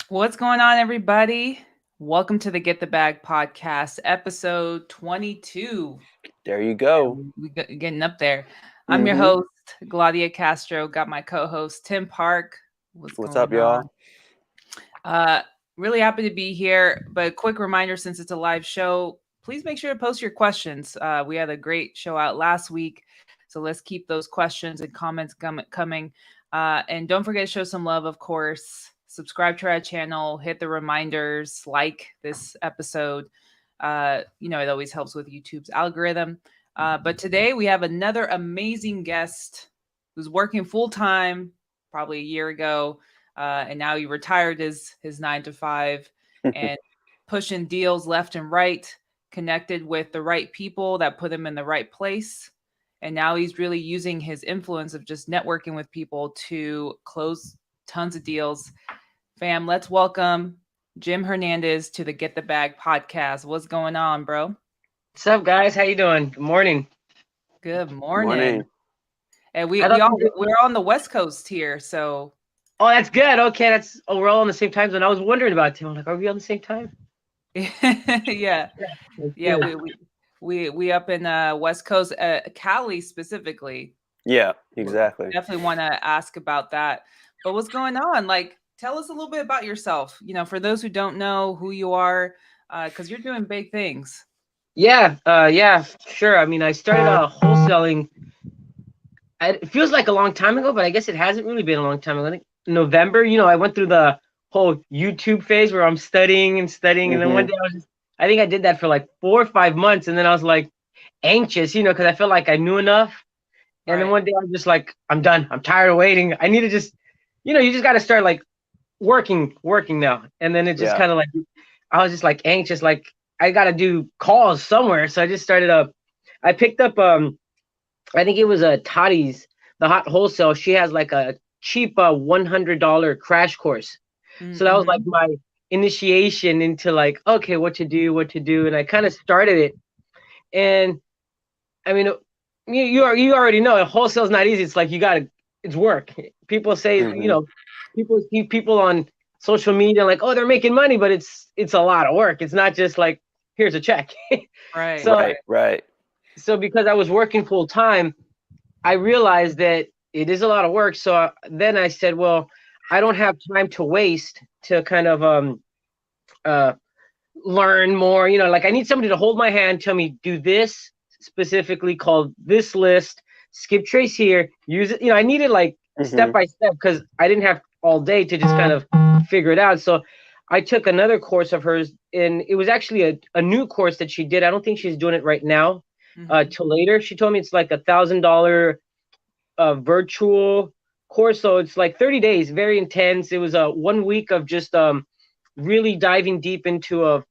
What's going on, everybody? Welcome to the Get the Bag podcast, episode 22. There you Yeah, go. getting up there. I'm your Mm-hmm. host, Gladia Castro. Got my co-host, Tim Park. What's What's up, going on? y'all? Uh, really happy to be here. But quick reminder, since it's a live show, please make sure to post your questions. We had a great show out last week, so let's keep those questions and comments coming. And don't forget to show some love, of course. Subscribe to our channel, hit the reminders, like this episode. It always helps with YouTube's algorithm. But today we have another amazing guest who's working full time, probably a year ago, and now he retired his 9 to 5 and pushing deals left and right, connected with the right people that put him in the right place. And now he's really using his influence of just networking with people to close tons of deals. Fam, let's welcome Jim Hernandez to the Get the Bag podcast. What's going on, bro? What's up, guys? How you doing? Good morning. Good Good morning. morning. And I don't think we're on the West Coast here, so Oh, that's good. Okay, we're all on the same time zone. I was wondering about Tim. I'm like, are we on the same time? yeah, That's yeah. good. We up in West Coast, Cali specifically. Yeah, exactly. Definitely want to ask about that. But what's going on? Like, tell us a little bit about yourself. For those who don't know who you are, because you're doing big things. Yeah, sure. I mean, I started wholesaling. It feels like a long time ago, but I guess it hasn't really been a long time ago. I think November. I went through the whole YouTube phase where I'm studying and studying, and then one Mm-hmm. day I think I did that for like 4 or 5 months, and then I was like anxious, because I felt like I knew enough. And then Right. one day I was just like, I'm done. I'm tired of waiting. I need to just, you just got to start like working now. And then it just Yeah. kind of like, I was just like anxious, like I got to do calls somewhere. So I just started I picked up, I think it was a Toddy's, the hot wholesale. She has like a cheap $100 crash course. So that was like Mm-hmm. my initiation into like, okay, what to do. And I kind of started it. And I mean, you already know wholesale's not easy. It's like it's work. People say, Mm-hmm. people see people on social media like, oh, they're making money, but it's a lot of work. It's not just like here's a check. Right. so Right, Right. right. so because I was working full time, I realized that it is a lot of work. So then I said, well, I don't have time to waste to kind of uh learn more. Like I need somebody to hold my hand, tell me do this specifically called this list, skip trace here, use it. I needed like step Mm-hmm. by step because I didn't have all day to just kind of figure it out. So I took another course of hers, and it was actually a new course that she did. I don't think she's doing it right now. Mm-hmm. Till later, she told me it's like $1,000 virtual course. So it's like 30 days, very intense. It was a 1 week of just really diving deep into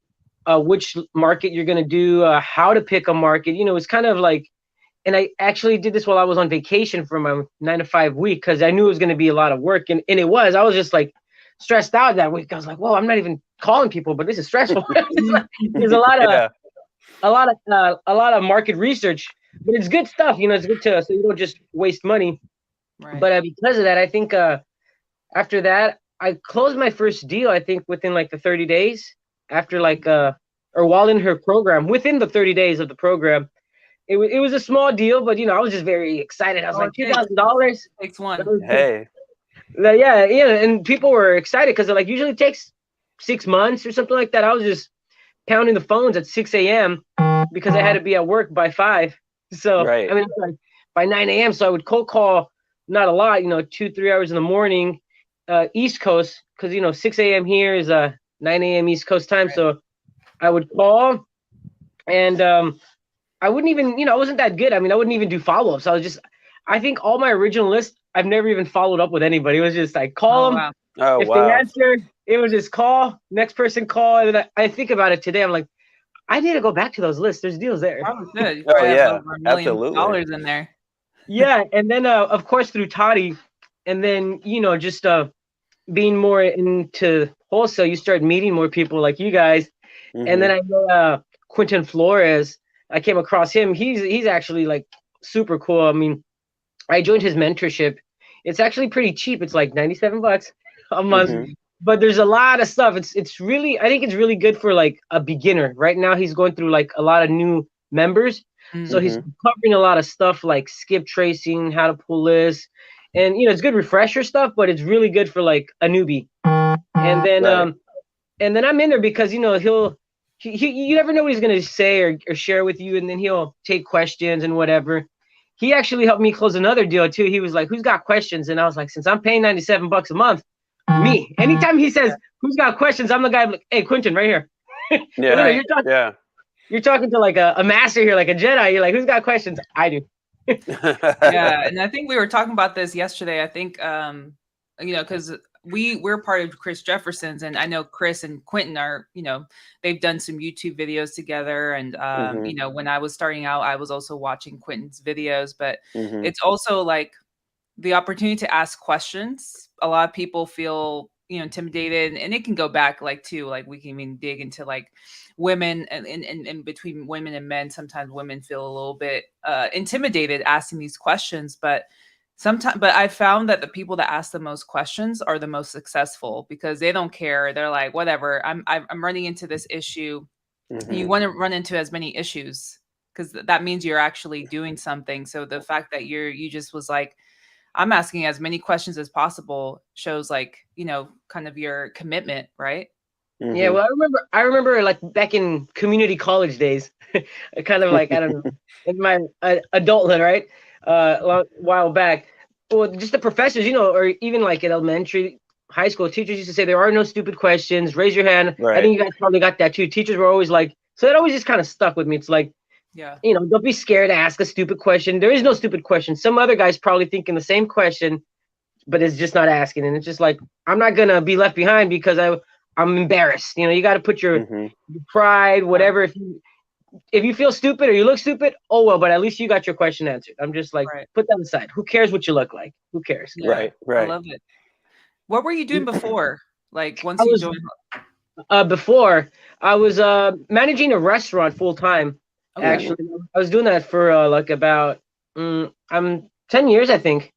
which market you're going to do, how to pick a market. It's kind of like, and I actually did this while I was on vacation for my 9 to 5 week because I knew it was going to be a lot of work. And it was. I was just like stressed out that week. I was like, whoa, I'm not even calling people, but this is stressful. There's Yeah. a lot of market research, but it's good stuff. It's good so you don't just waste money. Right. But because of that, I think after that, I closed my first deal, I think within like the 30 days after like, or while in her program, within the 30 days of the program. It was a small deal, but I was just very excited. I was Oh, like it takes $2,000. takes one. Hey. Yeah, and people were excited because it like usually takes 6 months or something like that. I was just pounding the phones at 6 a.m. because I had to be at work by 5. So I Right. mean, like by 9 a.m. So I would cold call, not a lot, 2-3 hours in the morning, East Coast, because 6 a.m. here is 9 a.m. East Coast time. Right. So I would call, and I wouldn't even, I wasn't that good. I mean, I wouldn't even do follow-ups. I think all my original list, I've never even followed up with anybody. It was just like call Oh them. wow. Oh, If they wow. answer, it was just call, next person call. And then I think about it today. I'm like, I need to go back to those lists. There's deals there. Probably should. You Oh, probably have yeah. over Absolutely. $1 million in there. Yeah. And then, of course, through Toddy, and then, just being more into wholesale, you start meeting more people like you guys. And Mm-hmm. then I know Quentin Flores. I came across him. He's actually like super cool. I mean, I joined his mentorship. It's actually pretty cheap. It's like $97 a month. Mm-hmm. Mhm. but there's a lot of stuff. It's really, I think it's really good for like a beginner. Right now he's going through like a lot of new members. So he's covering a lot of stuff like skip tracing, how to pull lists, and it's good refresher stuff, but it's really good for like a newbie. And then and then I'm in there because you never know what he's gonna say or share with you, and then he'll take questions and whatever. He actually helped me close another deal too. He was like, "Who's got questions?" And I was like, "Since I'm paying $97 a month, me." Anytime he says, "Who's got questions?" I'm the guy like, "Hey, Quentin, right here." You're talking to like a master here, like a Jedi. You're like, "Who's got questions?" I do. Yeah, and I think we were talking about this yesterday. I think because we're part of Chris Jefferson's, and I know Chris and Quentin are, they've done some YouTube videos together. And, when I was starting out, I was also watching Quentin's videos, but it's also like the opportunity to ask questions. A lot of people feel, intimidated, and it can go back like we can even dig into like women and between women and men. Sometimes women feel a little bit intimidated asking these questions, but I found that the people that ask the most questions are the most successful because they don't care. They're like, whatever, I'm running into this issue. You want to run into as many issues because that means you're actually doing something. So the fact that you just was like, I'm asking as many questions as possible shows like, kind of your commitment, right? Yeah, well, I remember like back in community college days, kind of like, I don't know, in my adulthood, right? A while back. Well, just the professors, or even like at elementary, high school, teachers used to say there are no stupid questions. Raise your hand. Right. I think you guys probably got that too. Teachers were always like, so that always just kind of stuck with me. It's like, don't be scared to ask a stupid question. There is no stupid question. Some other guy's probably thinking the same question, but it's just not asking. And it's just like, I'm not gonna be left behind because I'm embarrassed. You got to put your pride, whatever. If you feel stupid or you look stupid, oh well, but at least you got your question answered. I'm just like, put that aside. Who cares what you look like? Who cares? Yeah, right. I love it. What were you doing before? Like once you joined? Before I was managing a restaurant full time. Okay. Actually, I was doing that for like about 10 years, I think.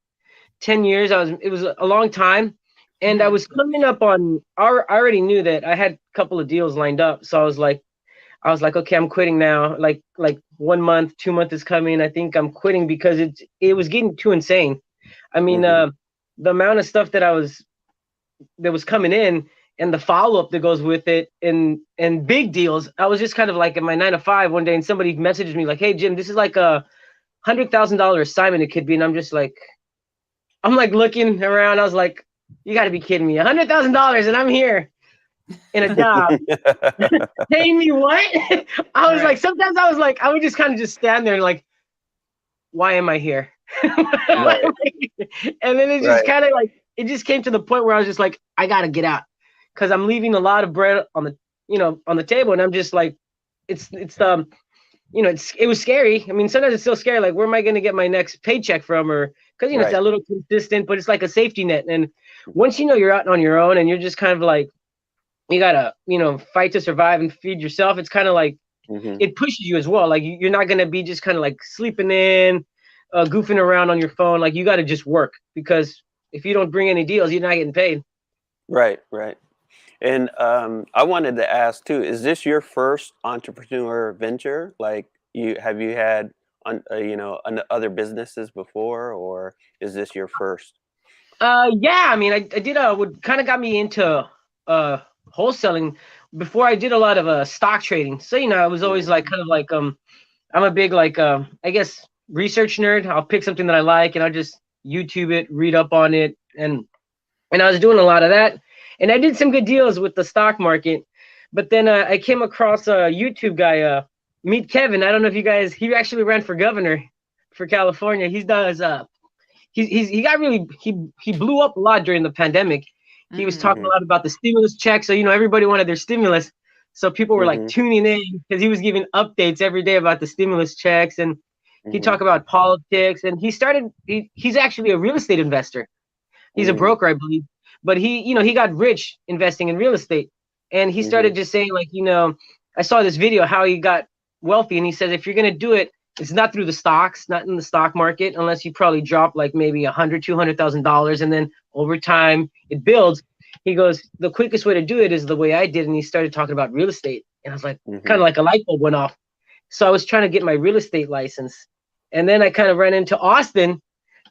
10 years. It was a long time. And I was coming up on, I already knew that I had a couple of deals lined up. So I was like, okay, I'm quitting now. Like 1 month, 2 months is coming. I think I'm quitting because it was getting too insane. I mean, the amount of stuff that was coming in and the follow-up that goes with it and big deals. I was just kind of like in my 9 to 5 one day and somebody messaged me like, "Hey Jim, this is like a $100,000 assignment it could be." And I'm like looking around. I was like, you got to be kidding me. $100,000 and I'm here in a job. Paying me what? I was like, sometimes I would just kind of just stand there and like, why am I here? And then it just kind of like, it just came to the point where I was just like, I got to get out because I'm leaving a lot of bread on the table. And I'm just like, it was scary. I mean, sometimes it's still scary. Like, where am I going to get my next paycheck from? Or because, it's a little consistent, but it's like a safety net. And once you're out on your own and you're just kind of like, you got to, fight to survive and feed yourself. It's kind of like, it pushes you as well. Like, you're not going to be just kind of like sleeping in, goofing around on your phone. Like, you got to just work because if you don't bring any deals, you're not getting paid. Right. And I wanted to ask too, is this your first entrepreneur venture? Like, have you had other businesses before, or is this your first? Yeah, I mean, I did what kind of got me into wholesaling. Before I did a lot of stock trading. So I was always like kind of like I'm a big like I guess research nerd. I'll pick something that I like and I'll just YouTube it, read up on it, and I was doing a lot of that. And I did some good deals with the stock market. But then I came across a YouTube guy, Meet Kevin. I don't know if you guys, he actually ran for governor for California. He does he got really he blew up a lot during the pandemic. He was talking a lot about the stimulus check. So everybody wanted their stimulus. So people were like tuning in because he was giving updates every day about the stimulus checks, and he talked about politics. And he's actually a real estate investor. He's a broker, I believe. But he got rich investing in real estate. And he started just saying like, I saw this video how he got wealthy, and he said, if you're going to do it, it's not through the stocks, not in the stock market, unless you probably drop like maybe $100,000, $200,000, and then over time it builds. he goes, the quickest way to do it is the way I did. And he started talking about real estate. And I was like, kind of like a light bulb went off. So I was trying to get my real estate license. And then I kind of ran into Austin,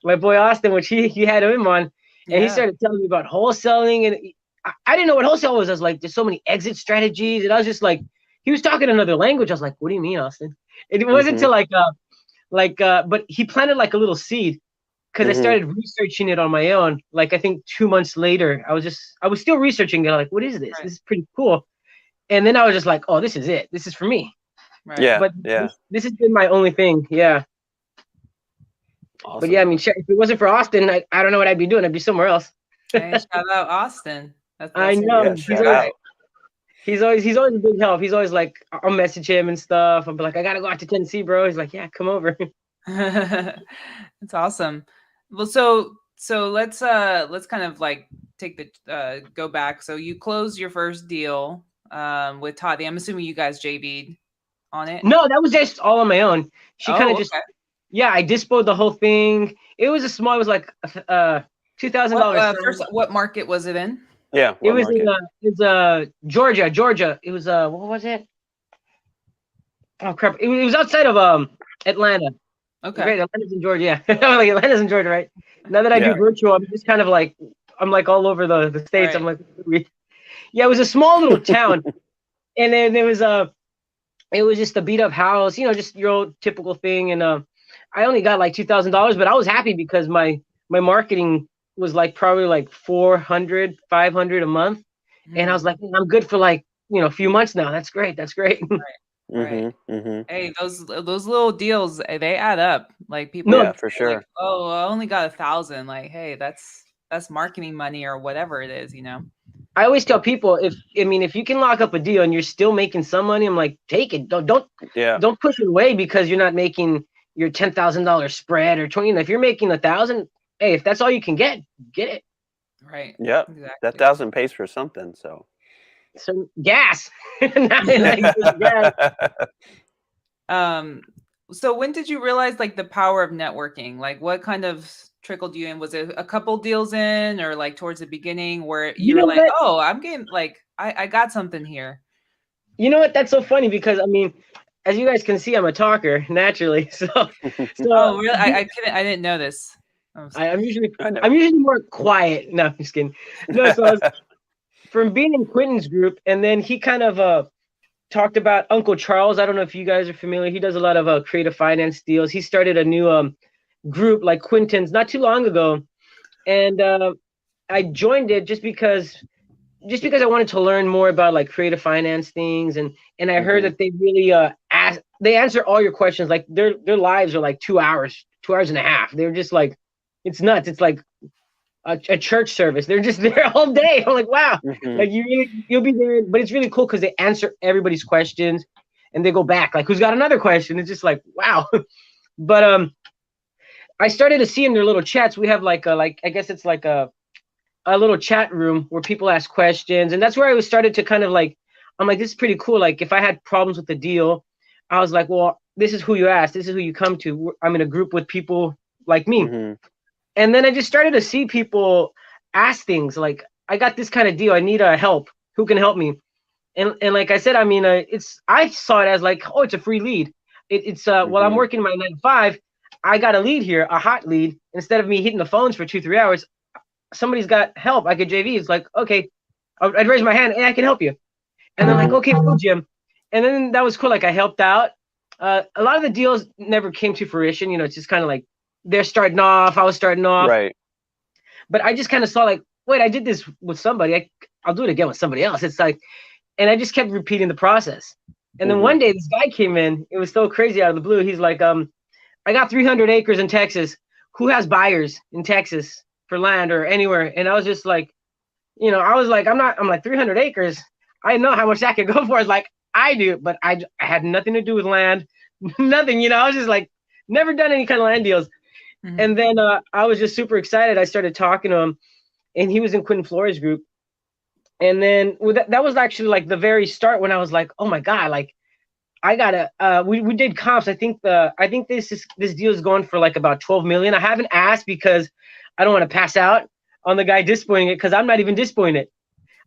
my boy Austin, which he had him on. And he started telling me about wholesaling. And I didn't know what wholesale was. I was like, there's so many exit strategies. And I was just like, he was talking another language. I was like, what do you mean, Austin? It wasn't until but he planted like a little seed. Because I started researching it on my own. Like, I think 2 months later, I was still researching it. Like, what is this? Right. This is pretty cool. And then I was just like, oh, this is it. This is for me. Right. Yeah. But this has been my only thing. Yeah. Awesome. But yeah, I mean, if it wasn't for Austin, I don't know what I'd be doing. I'd be somewhere else. Hey, shout out Austin. That's I know. Yeah, he's always a big help. He's always like, I'll message him and stuff. I'll be like, I got to go out to Tennessee, bro. He's like, yeah, come over. That's awesome. Well, so let's kind of like take the go back. So you closed your first deal with Toddy. I'm assuming you guys JV'd on it. No, that was just all on my own. She kind of just I dispoed the whole thing. It was like $2,000. First, what market was it in? Yeah, it was Georgia. It was what was it? Oh crap! It was outside of Atlanta. Okay. Great. Atlanta's in Georgia. Yeah. Like Atlanta's in Georgia, right? Now that I do virtual, I'm just kind of like, I'm like all over the states. Right. I'm like, it was a small little town. And then there was it was just a beat up house, just your old typical thing. And I only got like $2,000, but I was happy because my marketing was like probably like $400, $500 a month. And I was like, I'm good for like, a few months now. That's great. That's great. Right. Hey, those little deals, they add up. Like people, for sure. Like, oh, I only got 1,000. Like, hey, that's marketing money or whatever it is, I always tell people if you can lock up a deal and you're still making some money, I'm like, take it. Don't push it away because you're not making your $10,000 spread or 20. If you're making 1,000, hey, if that's all you can get it. Right. Yep. Exactly. That 1,000 pays for something. So gas. So when did you realize like the power of networking? Like what kind of trickled you in? Was it a couple deals in or like towards the beginning where you were like, oh, I'm getting like, I got something here. You know what? That's so funny because as you guys can see, I'm a talker naturally. So oh, really? I didn't know this. I'm usually more quiet. No, I'm just kidding. No, so I was, from being in Quentin's group, and then he kind of talked about Uncle Charles. I don't know if you guys are familiar. He does a lot of creative finance deals. He started a new group like Quentin's not too long ago, and I joined it just because I wanted to learn more about like creative finance things, and I heard that they really they answer all your questions. Like their lives are like 2 hours and a half. They're just like, it's nuts. It's like a church service. They're just there all day. I'm like, wow. Like you'll be there, but it's really cool because they answer everybody's questions and they go back. Like, who's got another question? It's just like, wow. But I started to see in their little chats. We have I guess it's like a little chat room where people ask questions, and that's where I started to kind of like, I'm like, this is pretty cool. Like if I had problems with the deal, I was like, well, this is who you ask. This is who you come to. I'm in a group with people like me. And then I just started to see people ask things like, I got this kind of deal. I need help. Who can help me? And like I said, I saw it as like, oh, it's a free lead. It's while I'm working my 9 to 5, I got a lead here, a hot lead. Instead of me hitting the phones for 2-3 hours, somebody's got help. I could JV. It's like, okay, I'd raise my hand. Hey, I can help you. And they're like, okay, cool, Jim. And then that was cool. Like I helped out. A lot of the deals never came to fruition. It's just kind of like, they're starting off. I was starting off. Right. But I just kind of saw like, wait, I did this with somebody. I'll do it again with somebody else. It's like, and I just kept repeating the process. And then one day this guy came in. It was so crazy out of the blue. He's like, I got 300 acres in Texas. Who has buyers in Texas for land or anywhere? And I was just like, I'm like 300 acres. I know how much that could go for. It's like, I do, but I had nothing to do with land. Nothing, I was just like, never done any kind of land deals. And then I was just super excited. I started talking to him, and he was in Quentin Flores' group. And then that was actually like the very start when I was like, oh my God, like I gotta. We did comps. I think this deal is going for like about 12 million. I haven't asked because I don't want to pass out on the guy dispoing it because I'm not even dispoing it.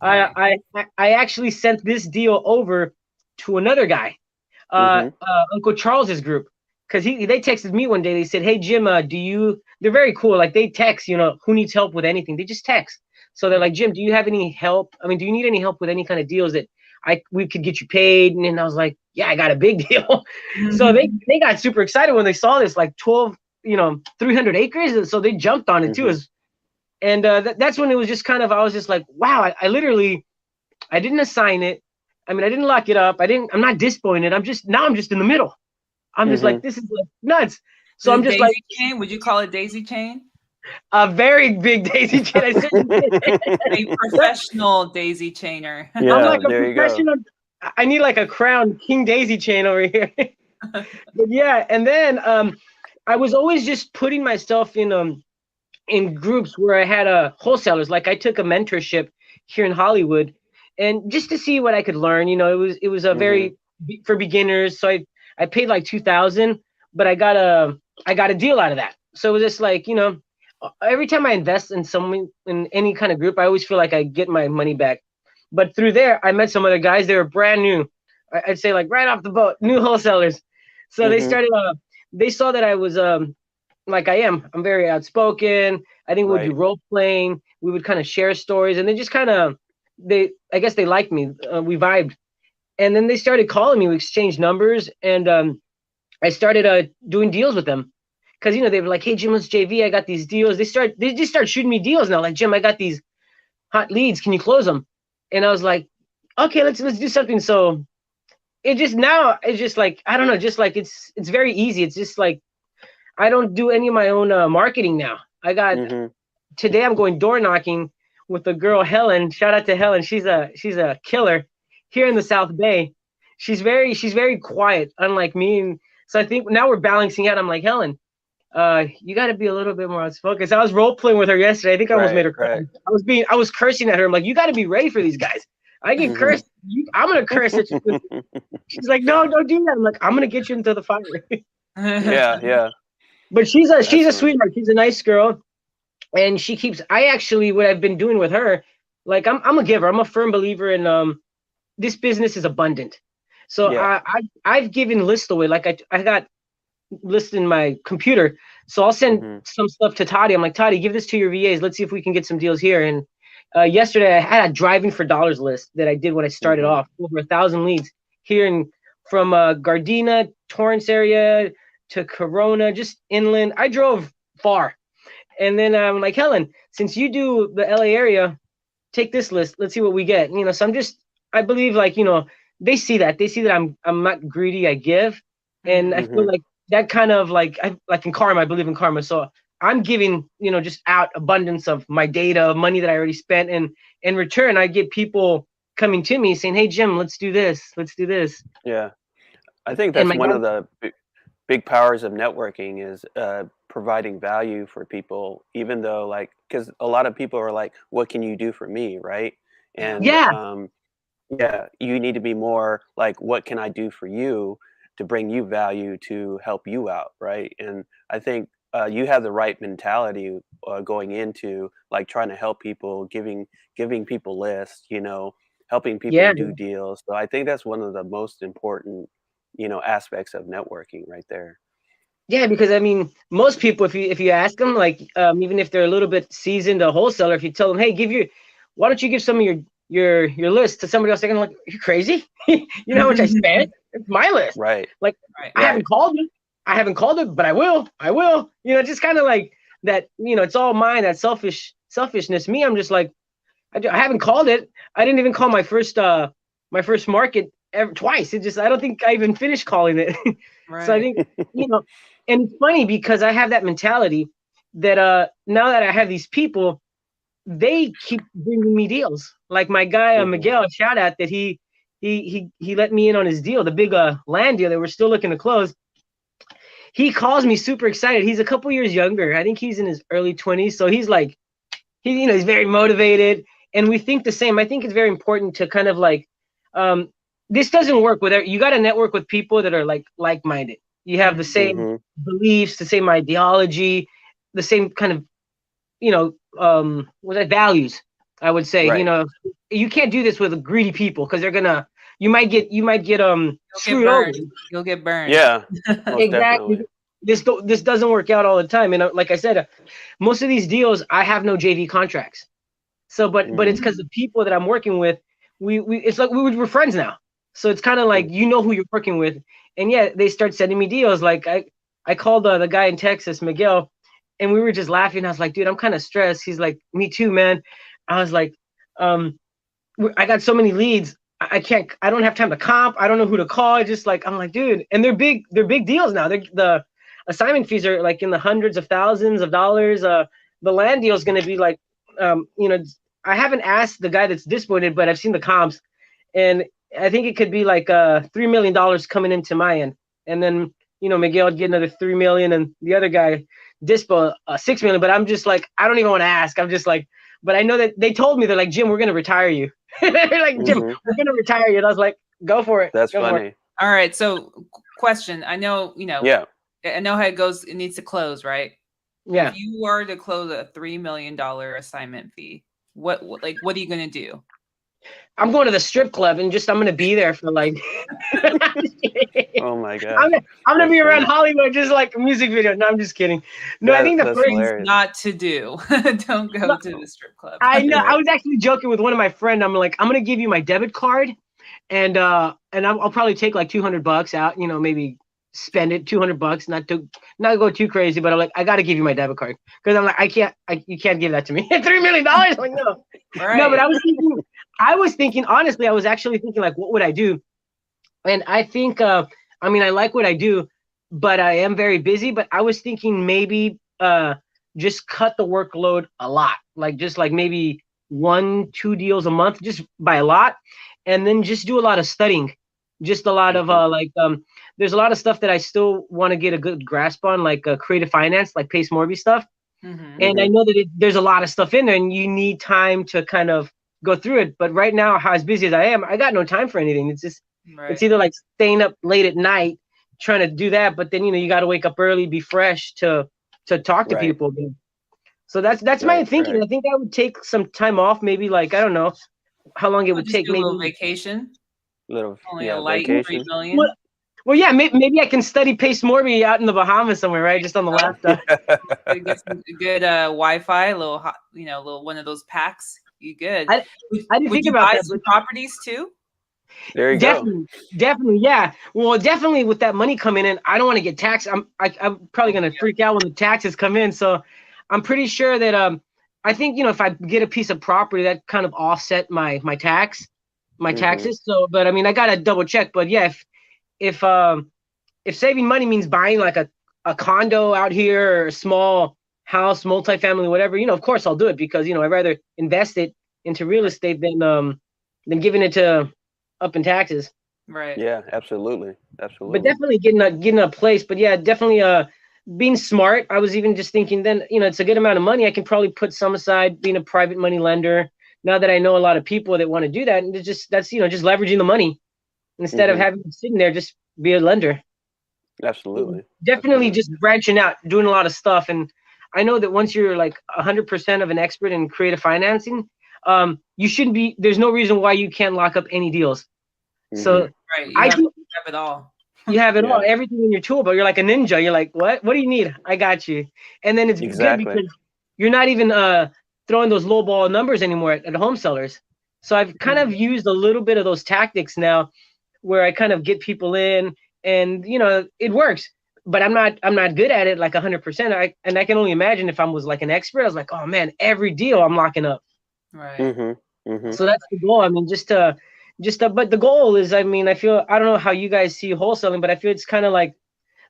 Right. I actually sent this deal over to another guy, Mm-hmm. Uncle Charles's group, because they texted me one day. They said, "Hey Jim, do you?" They're very cool. Like they text, who needs help with anything. They just text. So they're like, "Jim, do you have any help? I mean, do you need any help with any kind of deals that we could get you paid?" And then I was like, "Yeah, I got a big deal." So they got super excited when they saw this, like 12, 300 acres, and so they jumped on it too. Mm-hmm. And that's when it was just kind of, I was just like, wow, I literally, I didn't assign it. I mean, I didn't lock it up. I'm not disappointed. I'm just in the middle. I'm just like, Mm-hmm. this is like nuts. So Is I'm it just like daisy chain? Would you call it daisy chain? a very big daisy chain. I said, A professional daisy chainer. I'm Yeah, like a there you go. professional. I need like a crown king daisy chain over here. But yeah, and then I was always just putting myself in groups where I had wholesalers. Like I took a mentorship here in Hollywood, and just to see what I could learn. It was a Mm-hmm. very for beginners. So I paid like 2,000, but I got a deal out of that. So it was just like every time I invest in someone in any kind of group, I always feel like I get my money back. But through there, I met some other guys. They were brand new. I'd say like right off the boat, new wholesalers. So they Mm-hmm. started. They saw that I was like I am. I'm very outspoken. I think we would do Right. role playing. We would kind of share stories, and they just kind of I guess they liked me. We vibed, and then they started calling me. We exchanged numbers, and I started doing deals with them because they were like, "Hey Jim, let's JV. I got these deals." They just start shooting me deals now. Like Jim, I got these hot leads. Can you close them? And I was like, "Okay, let's do something." So it's just like I don't know, just like it's very easy. It's just like I don't do any of my own marketing now. I got Mm-hmm. today I'm going door knocking with the girl Helen. Shout out to Helen. She's a killer here in the South Bay. She's very quiet, unlike me. And so I think now we're balancing out. I'm like, Helen, you got to be a little bit more outspoken. So I was role playing with her yesterday. I think I almost made Right. her cry. Right. I was cursing at her. I'm like, you got to be ready for these guys. I get Mm-hmm. cursed. I'm gonna curse at you. She's like, no, don't do that. I'm like, I'm gonna get you into the fire. Yeah. Yeah. But she's That's a funny. sweetheart. She's a nice girl, and she keeps. I actually what I've been doing with her, like I'm a giver. I'm a firm believer in this business is abundant. So Yeah. I've given lists away. Like I got lists in my computer. So I'll send Mm-hmm. some stuff to Toddy. I'm like, Toddy, give this to your VAs. Let's see if we can get some deals here. And yesterday I had a driving for dollars list that I did when I started Mm-hmm. off. Over 1,000 leads here from Gardena, Torrance area to Corona, just inland. I drove far. And then I'm like, Helen, since you do the LA area, take this list. Let's see what we get. So I believe like, they see that. They see that I'm not greedy, I give. And I feel Mm-hmm. like that kind of like in karma, I believe in karma. So I'm giving, just out abundance of my data, money that I already spent. And in return, I get people coming to me saying, hey Jim, let's do this. Let's do this. Yeah. I think And that's my one guy, of the big powers of networking is providing value for people, even though like because a lot of people are like, "What can you do for me?" Right? And yeah, yeah, you need to be more like, "What can I do for you to bring you value to help you out?" Right? And I think you have the right mentality going into like trying to help people, giving people lists, helping people yeah. do deals. So I think that's one of the most important aspects of networking right there. Yeah, because I mean, most people, if you ask them, like, even if they're a little bit seasoned, a wholesaler, if you tell them, hey, why don't you give some of your list to somebody else? They're gonna like, you crazy? You know how much I spent? It's my list. Right. Like, Right. I haven't Right. called it. I haven't called it, but I will. I will. Just kind of like that. It's all mine. That selfishness. Me, I'm just like, I haven't called it. I didn't even call my first market ever twice. I don't think I even finished calling it. So I Right. think you know, and it's funny because I have that mentality that now that I have these people, they keep bringing me deals. Like my guy Hmm. Miguel, shout out that he let me in on his deal, the big land deal that we're still looking to close. He calls me super excited. He's a couple years younger. I think he's in his early 20s. So he's like he's very motivated, and we think the same. I think it's very important to kind of like um, this doesn't work with you got to network with people that are like-minded. You have the same Hmm. beliefs, the same ideology, the same kind of what that values, I would say. Right. you can't do this with greedy people because you might get screwed over. You'll get burned. Yeah, most Exactly. definitely. This doesn't work out all the time. And like I said, most of these deals I have no JV contracts. So, but it's because the people that I'm working with, we it's like we're friends now. So it's kind of like you know who you're working with, and yeah, they start sending me deals. Like I called the guy in Texas, Miguel, and we were just laughing. I was like, dude, I'm kind of stressed. He's like, me too, man. I was like, I got so many leads. I don't have time to comp. I don't know who to call. I'm like, dude, and they're big deals now. The assignment fees are like in the hundreds of thousands of dollars. The land deal is going to be like, I haven't asked the guy that's disappointed, but I've seen the comps, and I think it could be like $3 million coming into my end, and then Miguel would get another 3 million, and the other guy dispo 6 million. But I'm just like, I don't even want to ask. I'm just like, but I know that they told me, they're like, Jim, we're gonna retire you. They're like, Jim, we're gonna retire you. And I was like, go for it. That's funny. All right. So question, I know, Yeah. I know how it goes. It needs to close, right? Yeah. If you were to close a $3 million assignment fee, what are you going to do? I'm going to the strip club and I'm going to be there for like. Oh my God. I'm going to be around Hollywood, just like a music video. No, I'm just kidding. No, I think the first hilarious. Not to do. Don't go to the strip club. I know. I was actually joking with one of my friends. I'm like, I'm going to give you my debit card, and I'll probably take like $200 out. Maybe spend it $200, not go too crazy, but I'm like, I got to give you my debit card because I'm like, you can't give that to me. $3 million. I'm like, no. Right. No, but I was thinking, honestly, I was actually thinking like, what would I do? And I think, I like what I do, but I am very busy. But I was thinking maybe just cut the workload a lot, just maybe 1-2 deals a month, just by a lot, and then just do a lot of studying, just a lot of there's a lot of stuff that I still want to get a good grasp on, like creative finance, like Pace Morby stuff. And I know that there's a lot of stuff in there, and you need time to kind of go through it. But right now, how as busy as I am, I got no time for anything. It's just It's either like staying up late at night trying to do that, but then you got to wake up early, be fresh to talk to people again. So that's my thinking. I think I would take some time off, maybe like, I don't know how long it would take. Maybe a little vacation. Only a light vacation. 3 million. Well, yeah, maybe I can study Pace Morby out in the Bahamas somewhere, right? Just on the laptop. Get some good Wi-Fi, a little hot, little one of those packs. You good? I didn't think about that. Some properties too. There you go. Definitely, yeah. Well, definitely with that money coming in, I don't want to get taxed. I'm probably gonna freak out when the taxes come in. So I'm pretty sure that I think if I get a piece of property, that kind of offset my taxes. So, but I gotta double check. But yeah, if saving money means buying like a condo out here or a small house, multifamily, whatever, of course I'll do it because I'd rather invest it into real estate than giving it to up in taxes. Right. Yeah, absolutely. But definitely getting a place. But yeah, definitely being smart. I was even just thinking then, it's a good amount of money. I can probably put some aside, being a private money lender. Now that I know a lot of people that want to do that, and that's just leveraging the money instead of having it sitting there, just be a lender. Absolutely. Definitely just branching out, doing a lot of stuff. And I know that once you're like 100% of an expert in creative financing, you shouldn't be, there's no reason why you can't lock up any deals. So you have it all. You have it all, everything in your tool, but you're like a ninja. You're like, what do you need? I got you. And then it's good because you're not even throwing those low ball numbers anymore at home sellers. So I've kind of used a little bit of those tactics now where I kind of get people in and, it works, but I'm not good at it like 100%. And I can only imagine if I was like an expert, I was like, oh man, every deal I'm locking up. Right. So that's the goal. But the goal is, I don't know how you guys see wholesaling, but I feel it's kind of like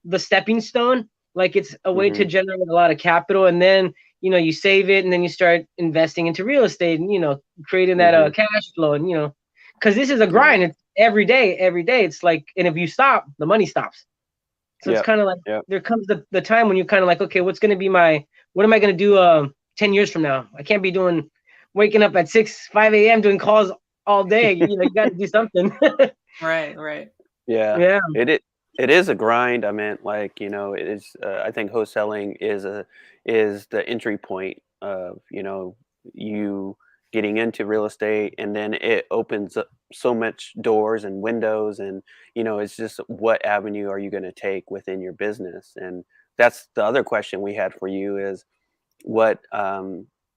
the stepping stone. Like it's a way to generate a lot of capital, and then, you save it, and then you start investing into real estate and, creating that cash flow. And, because this is a grind. It's every day. It's like, and if you stop, the money stops. So it's kind of like there comes the time when you're kind of like, okay, what am I going to do 10 years from now? I can't be waking up at 5 a.m. doing calls all day. You got to do something. Right. Yeah. It is a grind. It is. I think wholesaling is the entry point of you getting into real estate, and then it opens up so much doors and windows, and it's just what avenue are you going to take within your business? And that's the other question we had for you is what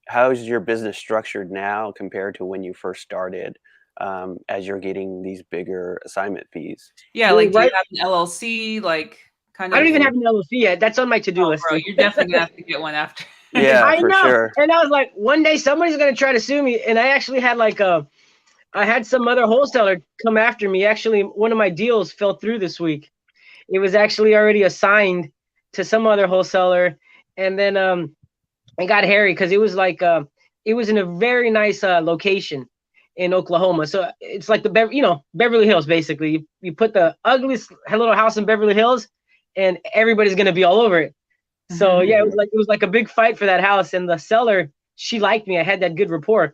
how is your business structured now compared to when you first started, as you're getting these bigger assignment fees? Yeah, Well, like, do you right. have an LLC? Like, kind I don't of. even Mhm. have an LLC yet. That's on my to-do Oh, list. bro, you're definitely gonna have to get one after. Yeah, I for know. sure. And I was like, one day somebody's gonna try to sue me. And I actually had I had some other wholesaler come after me. Actually, one of my deals fell through this week. It was actually already assigned to some other wholesaler, and then it got hairy because it was in a very nice location in Oklahoma. So it's like Beverly Hills basically. You put the ugliest little house in Beverly Hills, and everybody's gonna be all over it. So yeah, Mhm. it was like a big fight for that house, and the seller, she liked me. I had that good rapport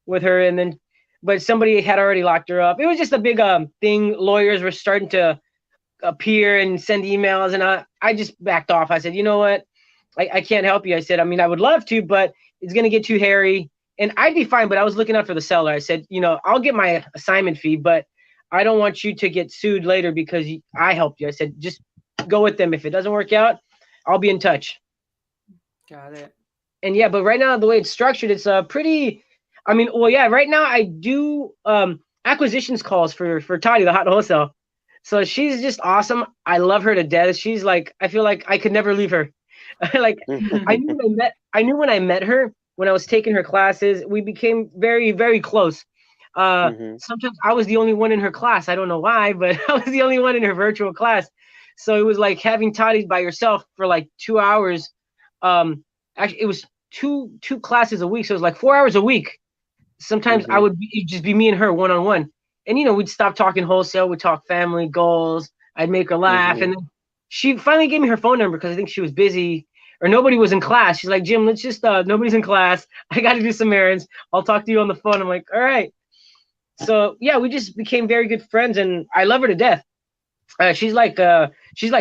with her, and then but somebody had already locked her up. It was just a big thing. Lawyers were starting to appear and send emails, and I just backed off. I said, you know what, I can't help you. I said, I mean, I would love to, but it's gonna get too hairy, and I'd be fine. But I was looking out for the seller. I said, I'll get my assignment fee, but I don't want you to get sued later because I helped you. I said, just go with them. If it doesn't work out, I'll be in touch. Got it. And yeah, but right now the way it's structured, it's pretty. I mean, well, yeah, right now I do acquisitions calls for Toddy, the hot wholesale. So she's just awesome. I love her to death. She's like, I feel like I could never leave her. Like I knew when I met her, when I was taking her classes, we became very, very close. Mhm. Sometimes I was the only one in her class. I don't know why, but I was the only one in her virtual class. So it was like having Toddy by yourself for like 2 hours. Um, Actually, it was two classes a week, so it was like 4 hours a week. Sometimes Mhm. it'd just be me and her one on one, and we'd stop talking wholesale, we'd talk family goals. I'd make her laugh, Mhm. and then she finally gave me her phone number because I think she was busy or nobody was in class. She's like, Jim, let's just nobody's in class. I got to do some errands. I'll talk to you on the phone. I'm like, all right. So yeah, we just became very good friends, and I love her to death. She's like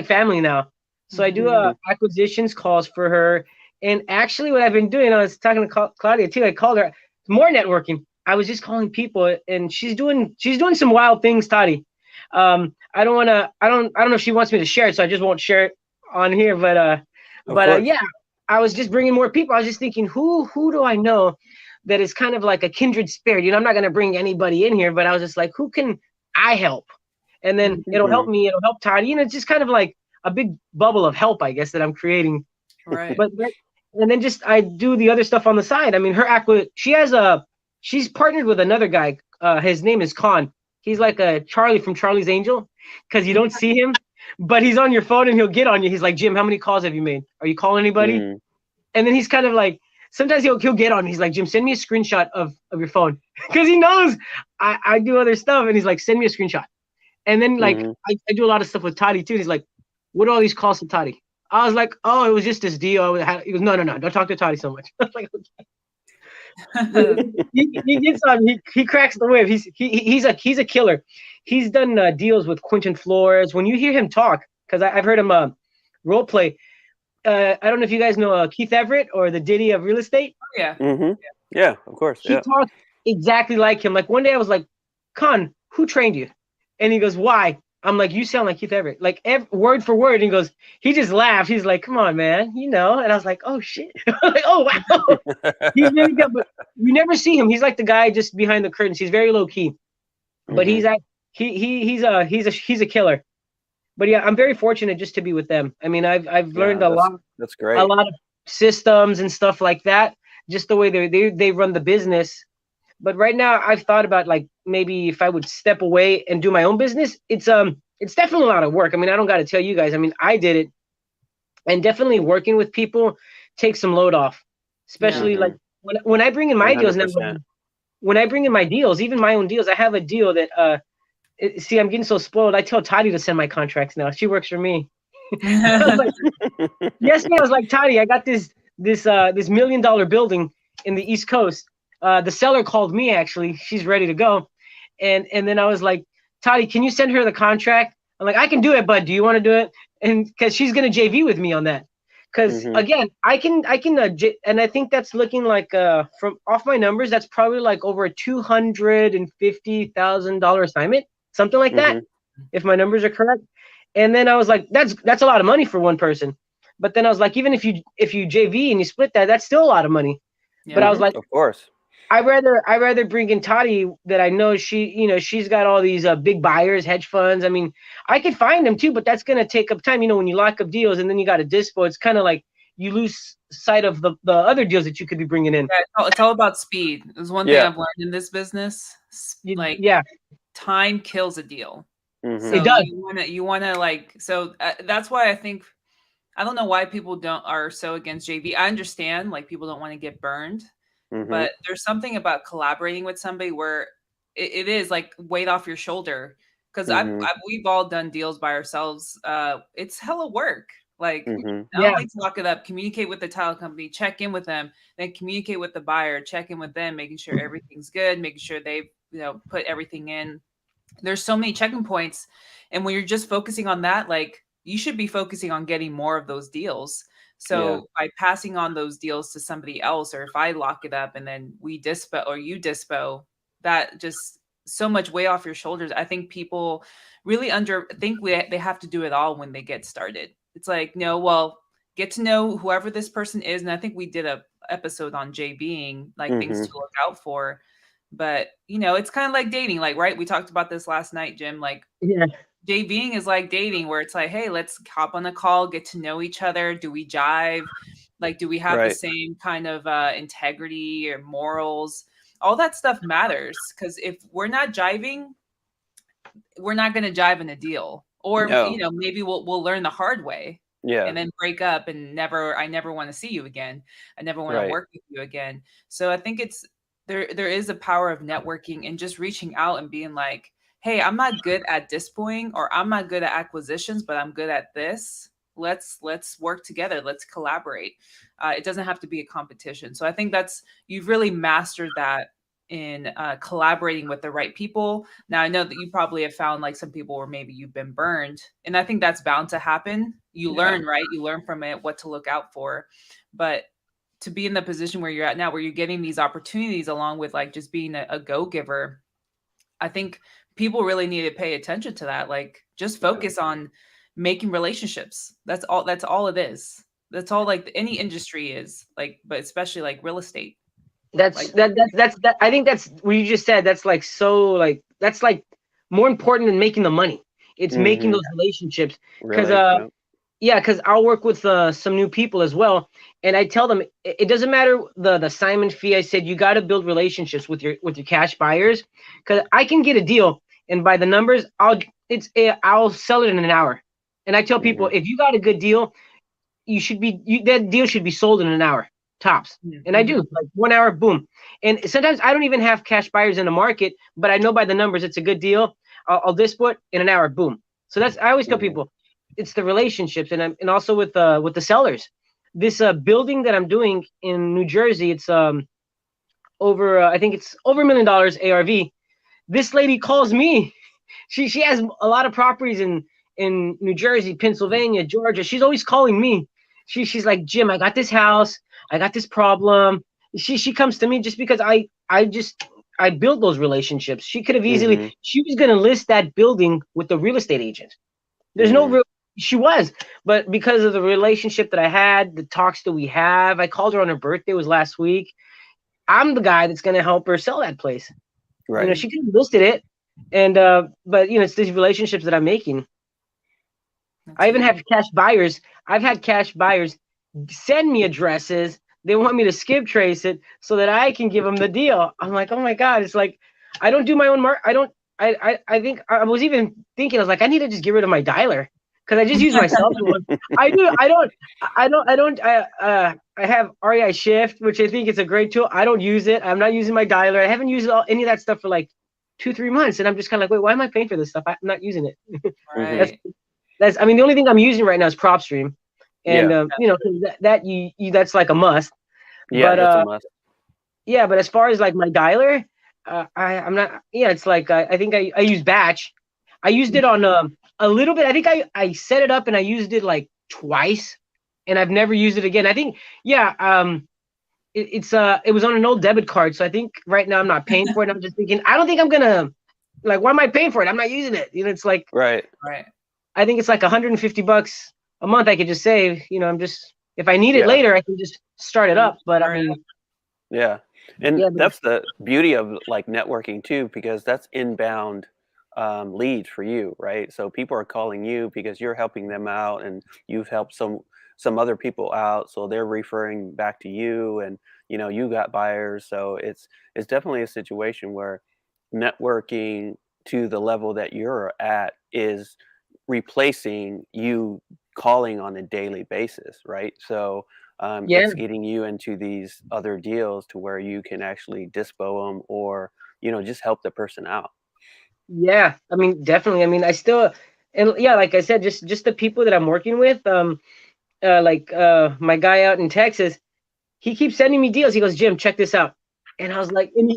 family now. So I do Mhm. acquisitions calls for her, and actually, what I've been doing, I was talking to Claudia too. I called her more networking. I was just calling people, and she's doing some wild things, Toddy. I don't want to. I don't know if she wants me to share it, so I just won't share it on here. But Of course. yeah, I was just bringing more people. I was just thinking, who do I know that is kind of like a kindred spirit? I'm not gonna bring anybody in here, but I was just like, who can I help? And then it'll help Mhm. me. It'll help Toddy. It's just kind of like a big bubble of help, I guess, that I'm creating. Right. But and then just I do the other stuff on the side. I mean, she's partnered with another guy. His name is Khan. He's like a Charlie from Charlie's Angel, because you don't see him, but he's on your phone and he'll get on you. He's like, Jim, how many calls have you made? Are you calling anybody? Mm. And then he's kind of like, sometimes he'll get on me. He's like, Jim, send me a screenshot of your phone, because he knows I do other stuff, and he's like, send me a screenshot. And then like Mhm. I do a lot of stuff with Toddy too. He's like, what are all these calls to Toddy? I was like, oh, it was just this deal. He goes, no, don't talk to Toddy so much. I was like, but he gets on. He cracks the whip. He's a killer. He's done deals with Quentin Flores. When you hear him talk, because I've heard him role play. I don't know if you guys know Keith Everett, or the Diddy of real estate. Yeah. Mhm. Yeah, of course. He Yeah. talks exactly like him. Like one day I was like, Con, who trained you? And he goes, why? I'm like, you sound like Keith Everett, like word for word. And he goes, he just laughed. He's like, come on, man, And I was like, oh shit. Like, oh wow. He's really good, but you never see him. He's like the guy just behind the curtains. He's very low key, but Mhm. he's a killer. But yeah, I'm very fortunate just to be with them. I mean, I've learned Yeah, that's a great. lot of systems and stuff like that. Just the way they run the business. But right now, I've thought about like maybe if I would step away and do my own business. It's definitely a lot of work. I mean, I don't got to tell you guys. I mean, I did it, and definitely working with people takes some load off. Yeah. Especially like Mhm. when I bring in my deals now. 100%. When I bring in my deals, even my own deals, I have a deal that see, I'm getting so spoiled. I tell Toddy to send my contracts now. She works for me. I was like, yesterday I was like, Toddy, I got this $1 million building in the East Coast. The seller called me, actually. She's ready to go. And then I was like, Toddy, can you send her the contract? I'm like, I can do it, bud. Do you want to do it? And because she's gonna JV with me on that. Because again, and I think that's looking like from off my numbers, that's probably like over a $250,000 assignment, something like that, if my numbers are correct. And then I was like, that's a lot of money for one person. But then I was like, even if you JV and you split that, that's still a lot of money. Yeah. But I was like, of course, I rather bring in Tati that I know she's got all these big buyers, hedge funds. I mean, I could find them too, but that's gonna take up time. When you lock up deals and then you got a dispo, it's kind of like you lose sight of the other deals that you could be bringing in. Yeah, it's all about speed. There's one thing I've learned in this business. Time kills a deal. So it does. You wanna that's why I think, I don't know why people are so against JV. I understand, like, people don't want to get burned. But there's something about collaborating with somebody where it is like weight off your shoulder. Because we've all done deals by ourselves. It's hella work. Like, not only to lock it up, communicate with the title company, check in with them, then communicate with the buyer, check in with them, making sure everything's good, making sure they've put everything in. There's so many checking points, and when you're just focusing on that, like, you should be focusing on getting more of those deals. So by passing on those deals to somebody else, or if I lock it up and then we dispo or you dispo, that just so much weight off your shoulders. I think people really think they have to do it all when they get started. It's like, no, well, get to know whoever this person is. And I think we did a episode on JVing, like things to look out for. But, it's kind of like dating, like, right? We talked about this last night, Jim, like, JVing is like dating, where it's like, hey, let's hop on a call, get to know each other. Do we jive? Like, do we have the same kind of integrity or morals? All that stuff matters, because if we're not jiving, we're not going to jive in a deal. Or, maybe we'll learn the hard way. Yeah. And then break up and I never want to see you again. I never want to work with you again. So I think there is a power of networking and just reaching out and being like, hey, I'm not good at dispoing, or I'm not good at acquisitions, but I'm good at this. Let's work together. Let's collaborate. It doesn't have to be a competition. So I think you've really mastered that in collaborating with the right people. Now, I know that you probably have found like some people where maybe you've been burned, and I think that's bound to happen. You learn, right? You learn from it, what to look out for. But to be in the position where you're at now, where you're getting these opportunities along with like just being a go-giver, I think people really need to pay attention to that. Like, just focus on making relationships. That's all it is. That's all, like, any industry is, like, but especially like real estate. That's I think that's what you just said. That's like, so like, that's like more important than making the money. It's making those relationships. Because because I'll work with some new people as well, and I tell them it doesn't matter the assignment fee. I said you got to build relationships with your cash buyers, because I can get a deal, and by the numbers, I'll sell it in an hour. And I tell people, if you got a good deal, that deal should be sold in an hour tops. And I do, like 1 hour, boom. And sometimes I don't even have cash buyers in the market, but I know by the numbers it's a good deal. I'll dispo it in an hour, boom. So I always tell people, it's the relationships, and also with the sellers. This building that I'm doing in New Jersey, it's over I think it's over $1 million ARV. This lady calls me. She has a lot of properties in New Jersey, Pennsylvania, Georgia. She's always calling me. She's like, Jim, I got this house, I got this problem. She comes to me just because I built those relationships. She could have easily, she was gonna list that building with the real estate agent. There's no real. She was, but because of the relationship that I had, the talks that we have, I called her on her birthday, it was last week. I'm the guy that's going to help her sell that place. Right. She could have listed it, and but it's these relationships that I'm making. I even have cash buyers. I've had cash buyers send me addresses. They want me to skip trace it so that I can give them the deal. I'm like, oh my God, it's like, I don't do my own I think I was even thinking, I was like, I need to just get rid of my dialer, because I just use my cell phone. I have REI Shift, which I think it's a great tool. I don't use it. I'm not using my dialer. I haven't used any of that stuff for like 2-3 months, and I'm just kind of like, wait, why am I paying for this stuff? I'm not using it. Right. That's I mean, the only thing I'm using right now is PropStream, and that's like a must. Yeah, that's a must. Yeah, but as far as like my dialer, I'm not. Yeah, it's like I think I use Batch. I used it on a little bit. I think I set it up and I used it like twice, and I've never used it again. I think, yeah, it was on an old debit card, so I think right now I'm not paying for it. I'm just thinking, I don't think I'm gonna, like, why am I paying for it? I'm not using it. You know, it's like, Right. I think it's like $150 a month I could just save. You know, I'm just, if I need it Yeah. later, I can just start it up. But I mean, Yeah. And yeah, that's the beauty of like networking too, because that's inbound leads for you, right? So people are calling you because you're helping them out, and you've helped some other people out, so they're referring back to you, and you got buyers. So it's definitely a situation where networking to the level that you're at is replacing you calling on a daily basis, right? So yeah, it's getting you into these other deals to where you can actually dispo them, or just help the person out. yeah. I mean, definitely. I mean, I still, and yeah, like I said, just the people that I'm working with, my guy out in Texas, he keeps sending me deals. He goes, Jim, check this out. And I was like, and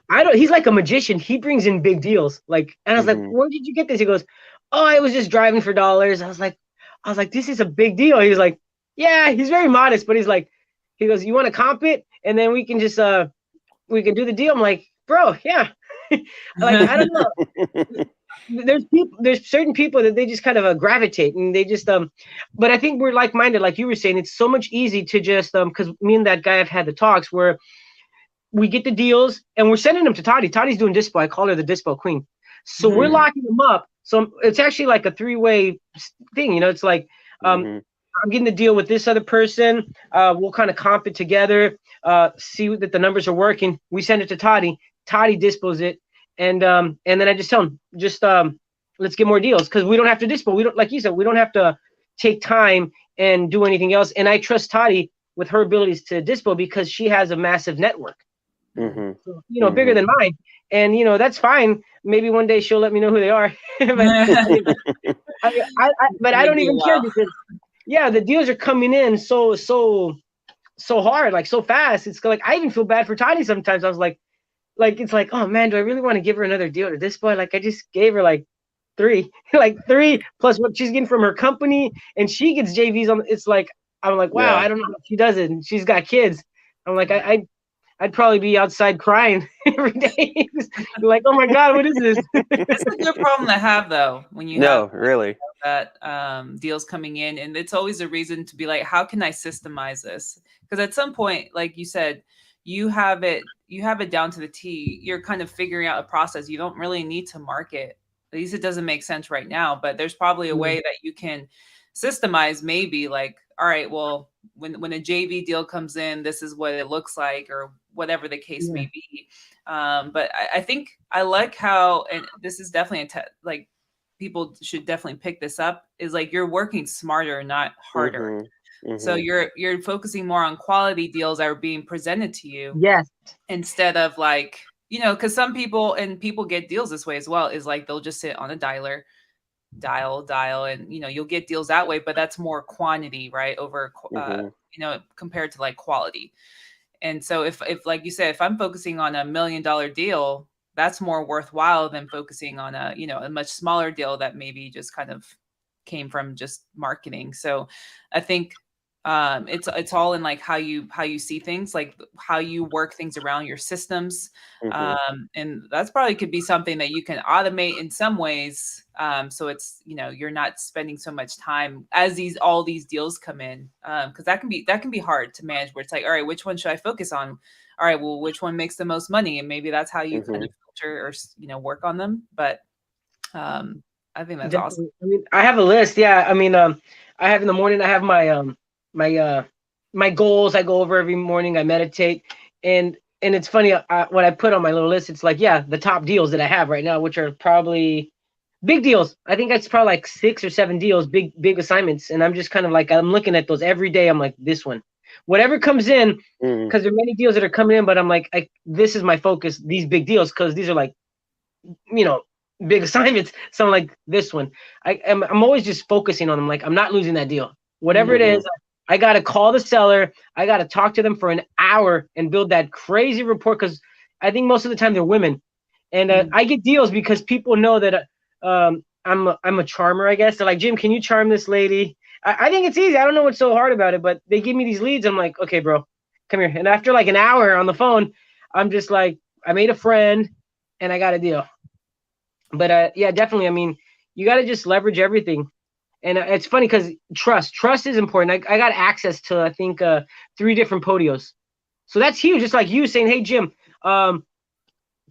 I don't, he's like a magician. He brings in big deals. Like, and I was like, Hmm. where did you get this? He goes, oh, I was just driving for dollars. I was like, this is a big deal. He was like, yeah, he's very modest, but he goes, you want to comp it? And then we can just, we can do the deal. I'm like, bro, yeah. Like, I don't know. There's certain people that they just kind of gravitate, and they just but I think we're like-minded, like you were saying. It's so much easy to just because me and that guy have had the talks where we get the deals and we're sending them to Toddy's doing dispo. I call her the dispo queen. So we're Mhm. locking them up. So it's actually like a three-way thing. It's like Hmm. I'm getting the deal with this other person. We'll kind of comp it together, see that the numbers are working. We send it to Toddy. Toddy dispos it, and then I just tell him, just let's get more deals, because we don't have to dispo. We don't, like you said, we don't have to take time and do anything else. And I trust Toddy with her abilities to dispo because she has a massive network, Hmm. so, bigger Hmm. than mine. And that's fine. Maybe one day she'll let me know who they are. But but I You don't do even care, well. because yeah, the deals are coming in so hard, like so fast. It's like I even feel bad for Tiny sometimes. I was like it's like, oh man, do I really want to give her another deal to this boy? Like I just gave her like three, like three plus what she's getting from her company, and she gets JVs on. It's like I'm like, wow, Yeah. I don't know how she does it, and she's got kids. I'm like, I'd probably be outside crying every day, like, oh my god, what is this? It's a good problem to have, though, when you have No, really. that deals coming in, and it's always a reason to be like, how can I systemize this? Because at some point, like you said, you have it down to the T. You're kind of figuring out a process. You don't really need to market. At least it doesn't make sense right now, but there's probably a way that you can systemize, maybe like, all right, well, when a JV deal comes in, this is what it looks like, or whatever the case Yeah, may be. But I think I like how, and this is definitely like people should definitely pick this up, is like you're working smarter, not harder. Hmm. So Hmm. you're focusing more on quality deals that are being presented to you, yes, instead of like, because some people, and people get deals this way as well, is like they'll just sit on a dialer, dial, and you'll get deals that way, but that's more quantity, right? Over Hmm. compared to like quality. And so if like you said, if I'm focusing on $1 million deal, that's more worthwhile than focusing on a much smaller deal that maybe just kind of came from just marketing. So I think it's all in like how you see things, like how you work things around your systems. Hmm. And that's probably could be something that you can automate in some ways. So it's, you're not spending so much time as all these deals come in. Because that can be hard to manage, where it's like, all right, which one should I focus on? All right, well, which one makes the most money? And maybe that's how you kind Hmm. of filter, or work on them. But I think that's awesome. definitely. I mean, I have a list. Yeah, I mean, I have in the morning. I have my my goals. I go over every morning. I meditate, and it's funny. What I put on my little list, it's like, yeah, the top deals that I have right now, which are probably big deals. I think that's probably like 6 or 7 deals, big assignments, and I'm just kind of like, I'm looking at those every day. I'm like, this one, whatever comes in, Hmm. because there are many deals that are coming in, but I'm like, this is my focus. These big deals, because these are like, you know, big assignments. So I'm like, this one, I'm always just focusing on them. Like, I'm not losing that deal. Whatever it Mhm. Hmm. is, I got to call the seller. I got to talk to them for an hour and build that crazy report. Cause I think most of the time they're women, and Mhm. I get deals because people know that I'm a charmer, I guess. They're like, Jim, can you charm this lady? I think it's easy. I don't know what's so hard about it, but they give me these leads. I'm like, okay, bro, come here. And after like an hour on the phone, I'm just like, I made a friend and I got a deal. But yeah, definitely. I mean, you got to just leverage everything. And it's funny because trust is important. I got access to, I think, 3 different podios. So that's huge. Just like you saying, hey, Jim, come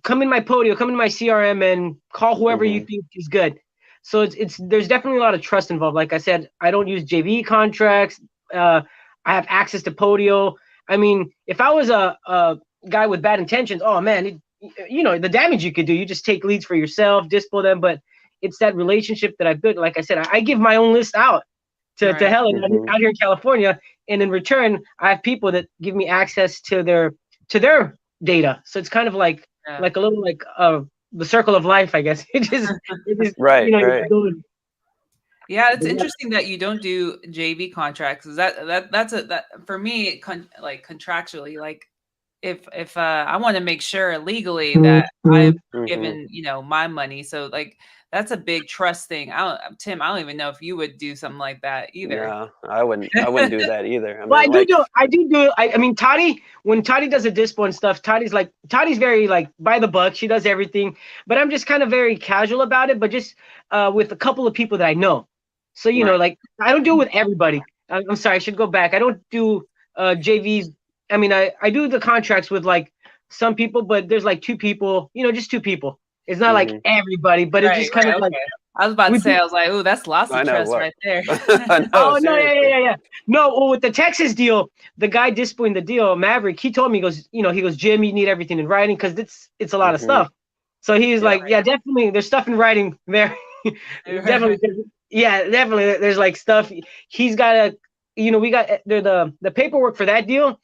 in my podio, come in my CRM and call whoever you think is good. So there's definitely a lot of trust involved. Like I said, I don't use JV contracts. I have access to podio. I mean, if I was a guy with bad intentions, oh man, the damage you could do. You just take leads for yourself, dispo them. But it's that relationship that I've built. Like I said, I give my own list out to Helen out here in California, and in return, I have people that give me access to their data. So it's kind of like a little like the circle of life, I guess. It just right. Yeah, it's interesting that you don't do JV contracts. Is that for me, like contractually, like if I want to make sure legally that I've given my money, so like that's a big trust thing. Tim, I don't even know if you would do something like that either. No, I wouldn't do that either. I mean, well, I do. I mean, Toddy, when Toddy does a dispo and stuff, Toddy's very like by the buck. She does everything, but I'm just kind of very casual about it. But just with a couple of people that I know. So like I don't do it with everybody. I'm sorry, I should go back. I don't do JVs. I mean, I do the contracts with like some people, but there's like 2 people. Just 2 people. It's not like everybody, but it's just kind of like. I was about to say, I was like, oh, that's lots of trust right there. Oh, no, yeah. No, well, with the Texas deal, the guy dispoing the deal, Maverick, he told me, he goes, Jim, you need everything in writing because it's a lot of stuff. So he's like, yeah, definitely, there's stuff in writing there. Definitely. Yeah, definitely. There's like stuff. He's got the paperwork for that deal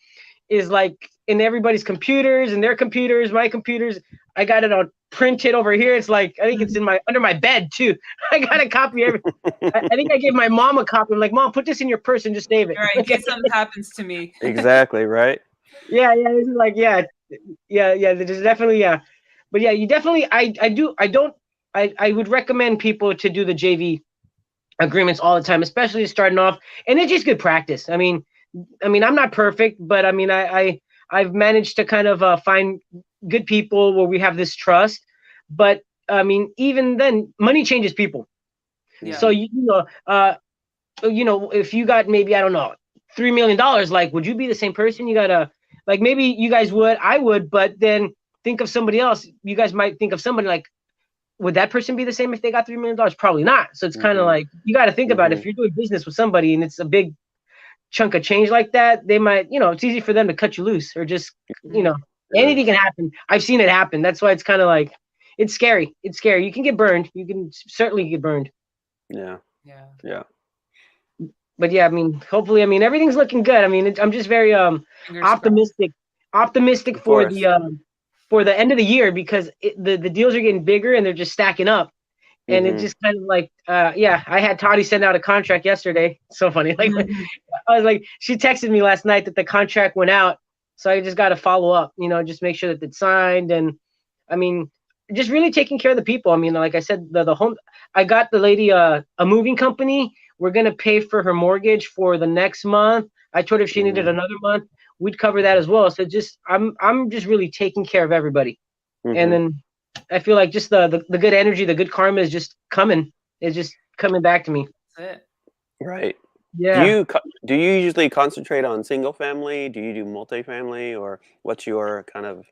is like in everybody's computers and their computers, my computers. I got it on printed over here. It's like, I think it's under my bed too. I got a copy of everything. I think I gave my mom a copy. I'm like, Mom, put this in your purse and just save it. All right, in case something happens to me. Exactly, right? Yeah. This is like, yeah. There's definitely, yeah. But yeah, you definitely, I would recommend people to do the JV agreements all the time, especially starting off. And it's just good practice. I mean, I'm not perfect, but I mean, I've managed to kind of find good people where we have this trust. But I mean, even then, money changes people. Yeah. So if you got maybe, I don't know, $3 million, like, would you be the same person? You gotta, like, maybe you guys would, I would, but then think of somebody else. You guys might think of somebody like, would that person be the same if they got $3 million? Probably not. So it's kind of like, you got to think about it. If you're doing business with somebody and it's a big chunk of change like that, they might, it's easy for them to cut you loose or just, anything can happen. I've seen it happen. That's why it's kind of like, it's scary. It's scary. You can get burned. You can certainly get burned. Yeah. But yeah, I mean, hopefully, I mean, everything's looking good. I mean, I'm just very optimistic for the end of the year because the deals are getting bigger and they're just stacking up. And it's just kind of like, I had Toddy send out a contract yesterday. So funny. Like, I was like, she texted me last night that the contract went out. So I just got to follow up, just make sure that it's signed. And I mean, just really taking care of the people. I mean, like I said, the home, I got the lady a moving company. We're going to pay for her mortgage for the next month. I told her if she needed another month, we'd cover that as well. So just, I'm just really taking care of everybody. And then I feel like just the good energy, the good karma is just coming. It's just coming back to me. That's it. Right. Yeah. Do you usually concentrate on single family? Do you do multifamily, or what's your kind of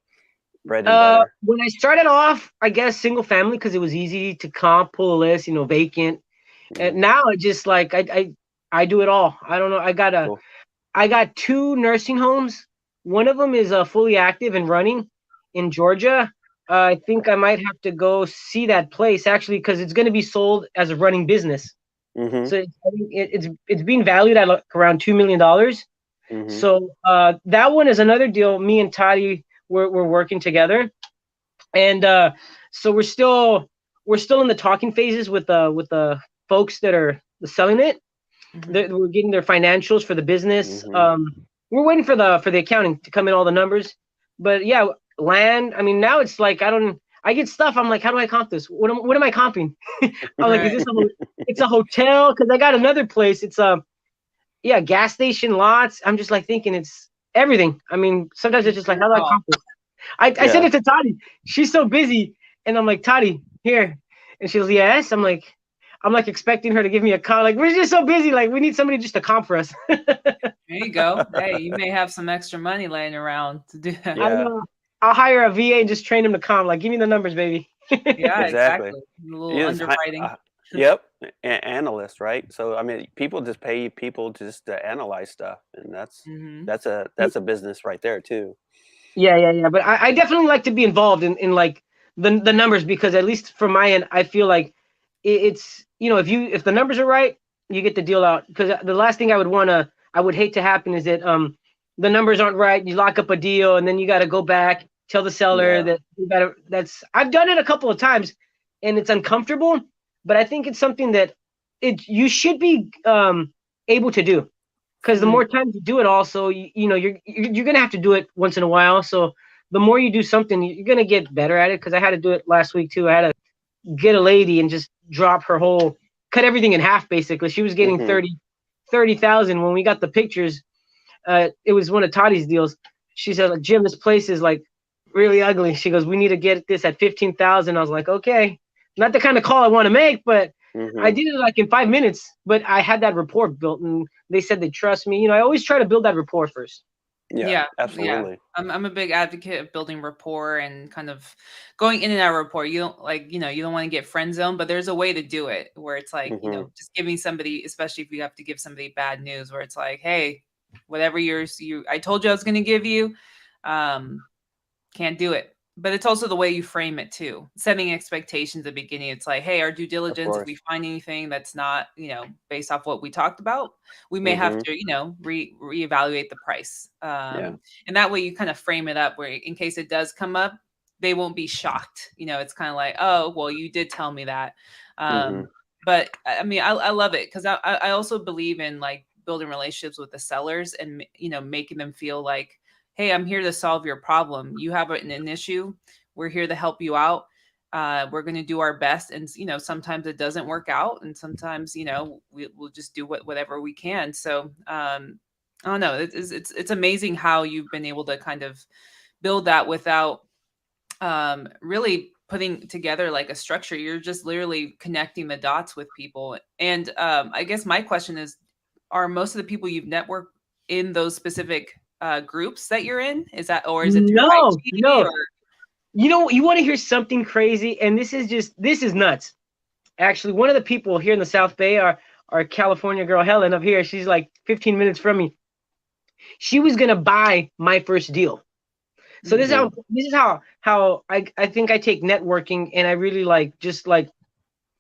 bread and butter? When I started off, I guess single family because it was easy to pull a list, vacant. And now it just like I do it all. I don't know. I got 2 nursing homes. One of them is fully active and running in Georgia. I think I might have to go see that place actually because it's going to be sold as a running business. So it's being valued at around $2 million. So that one is another deal. Me and Toddy we're working together, and so we're still in the talking phases with the folks that are selling it. We're getting their financials for the business. We're waiting for the accounting to come in, all the numbers. But yeah, land. I mean, now it's like I I get stuff. I'm like, how do I comp this? What am I comping? I'm like, Right. it's a hotel? Because I got another place. It's gas station lots. I'm just like thinking it's everything. I mean, sometimes it's just like, how do I comp this? I sent it to Toddy. She's so busy, and I'm like, Toddy, here, and she goes, yes. I'm like expecting her to give me a call. Like, we're just so busy. Like, we need somebody just to comp for us. There you go. Hey, you may have some extra money laying around to do that. I don't know. I'll hire a VA and just train him to comp. Like, give me the numbers, baby. Yeah, Exactly. A little underwriting. Yep, analyst, right? So I mean, people just pay people just to analyze stuff, and that's a business right there too. Yeah. But I definitely like to be involved in like the numbers, because at least from my end, I feel like it's, if the numbers are right, you get the deal out. Because the last thing I would hate to happen is that the numbers aren't right. You lock up a deal, and then you got to go back, tell the seller that you got to. I've done it a couple of times, and it's uncomfortable. But I think it's something that you should be able to do, because the more times you do it, also you're gonna have to do it once in a while. So the more you do something, you're gonna get better at it. Because I had to do it last week too. I had to get a lady and just cut everything in half. Basically, she was getting 30,000 when we got the pictures. It was one of Toddy's deals. She said, Jim, this place is like really ugly. She goes, we need to get this at 15,000. I was like, okay. Not the kind of call I want to make, but I did it like in 5 minutes. But I had that rapport built, and they said they trust me. I always try to build that rapport first. Yeah, absolutely. Yeah. I'm a big advocate of building rapport and kind of going in and out of rapport. You don't you don't want to get friend zoned, but there's a way to do it where it's like, just giving somebody, especially if you have to give somebody bad news, where it's like, hey, whatever I told you I was going to give you, can't do it. But it's also the way you frame it too. Setting expectations at the beginning. It's like, hey, our due diligence, if we find anything that's not, based off what we talked about, we may have to, reevaluate the price. And that way you kind of frame it up where in case it does come up, they won't be shocked. It's kind of like, oh, well, you did tell me that. But I mean, I love it because I also believe in like building relationships with the sellers and, making them feel like, hey, I'm here to solve your problem. You have an issue. We're here to help you out. We're going to do our best. And, sometimes it doesn't work out. And sometimes, we'll just do whatever we can. So I don't know. It's amazing how you've been able to kind of build that without really putting together like a structure. You're just literally connecting the dots with people. And I guess my question is, are most of the people you've networked in those specific groups that you're in? Is that, or is it through IG? No. You want to hear something crazy? And this is nuts. Actually, one of the people here in the South Bay, our California girl, Helen, up here, she's like 15 minutes from me. She was going to buy my first deal. So this is how I think I take networking, and I really just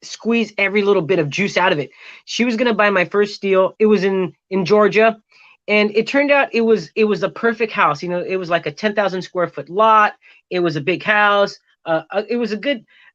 squeeze every little bit of juice out of it. She was going to buy my first deal. It was in Georgia. And it turned out it was a perfect house. It was like a 10,000 square foot lot. It was a big house. It was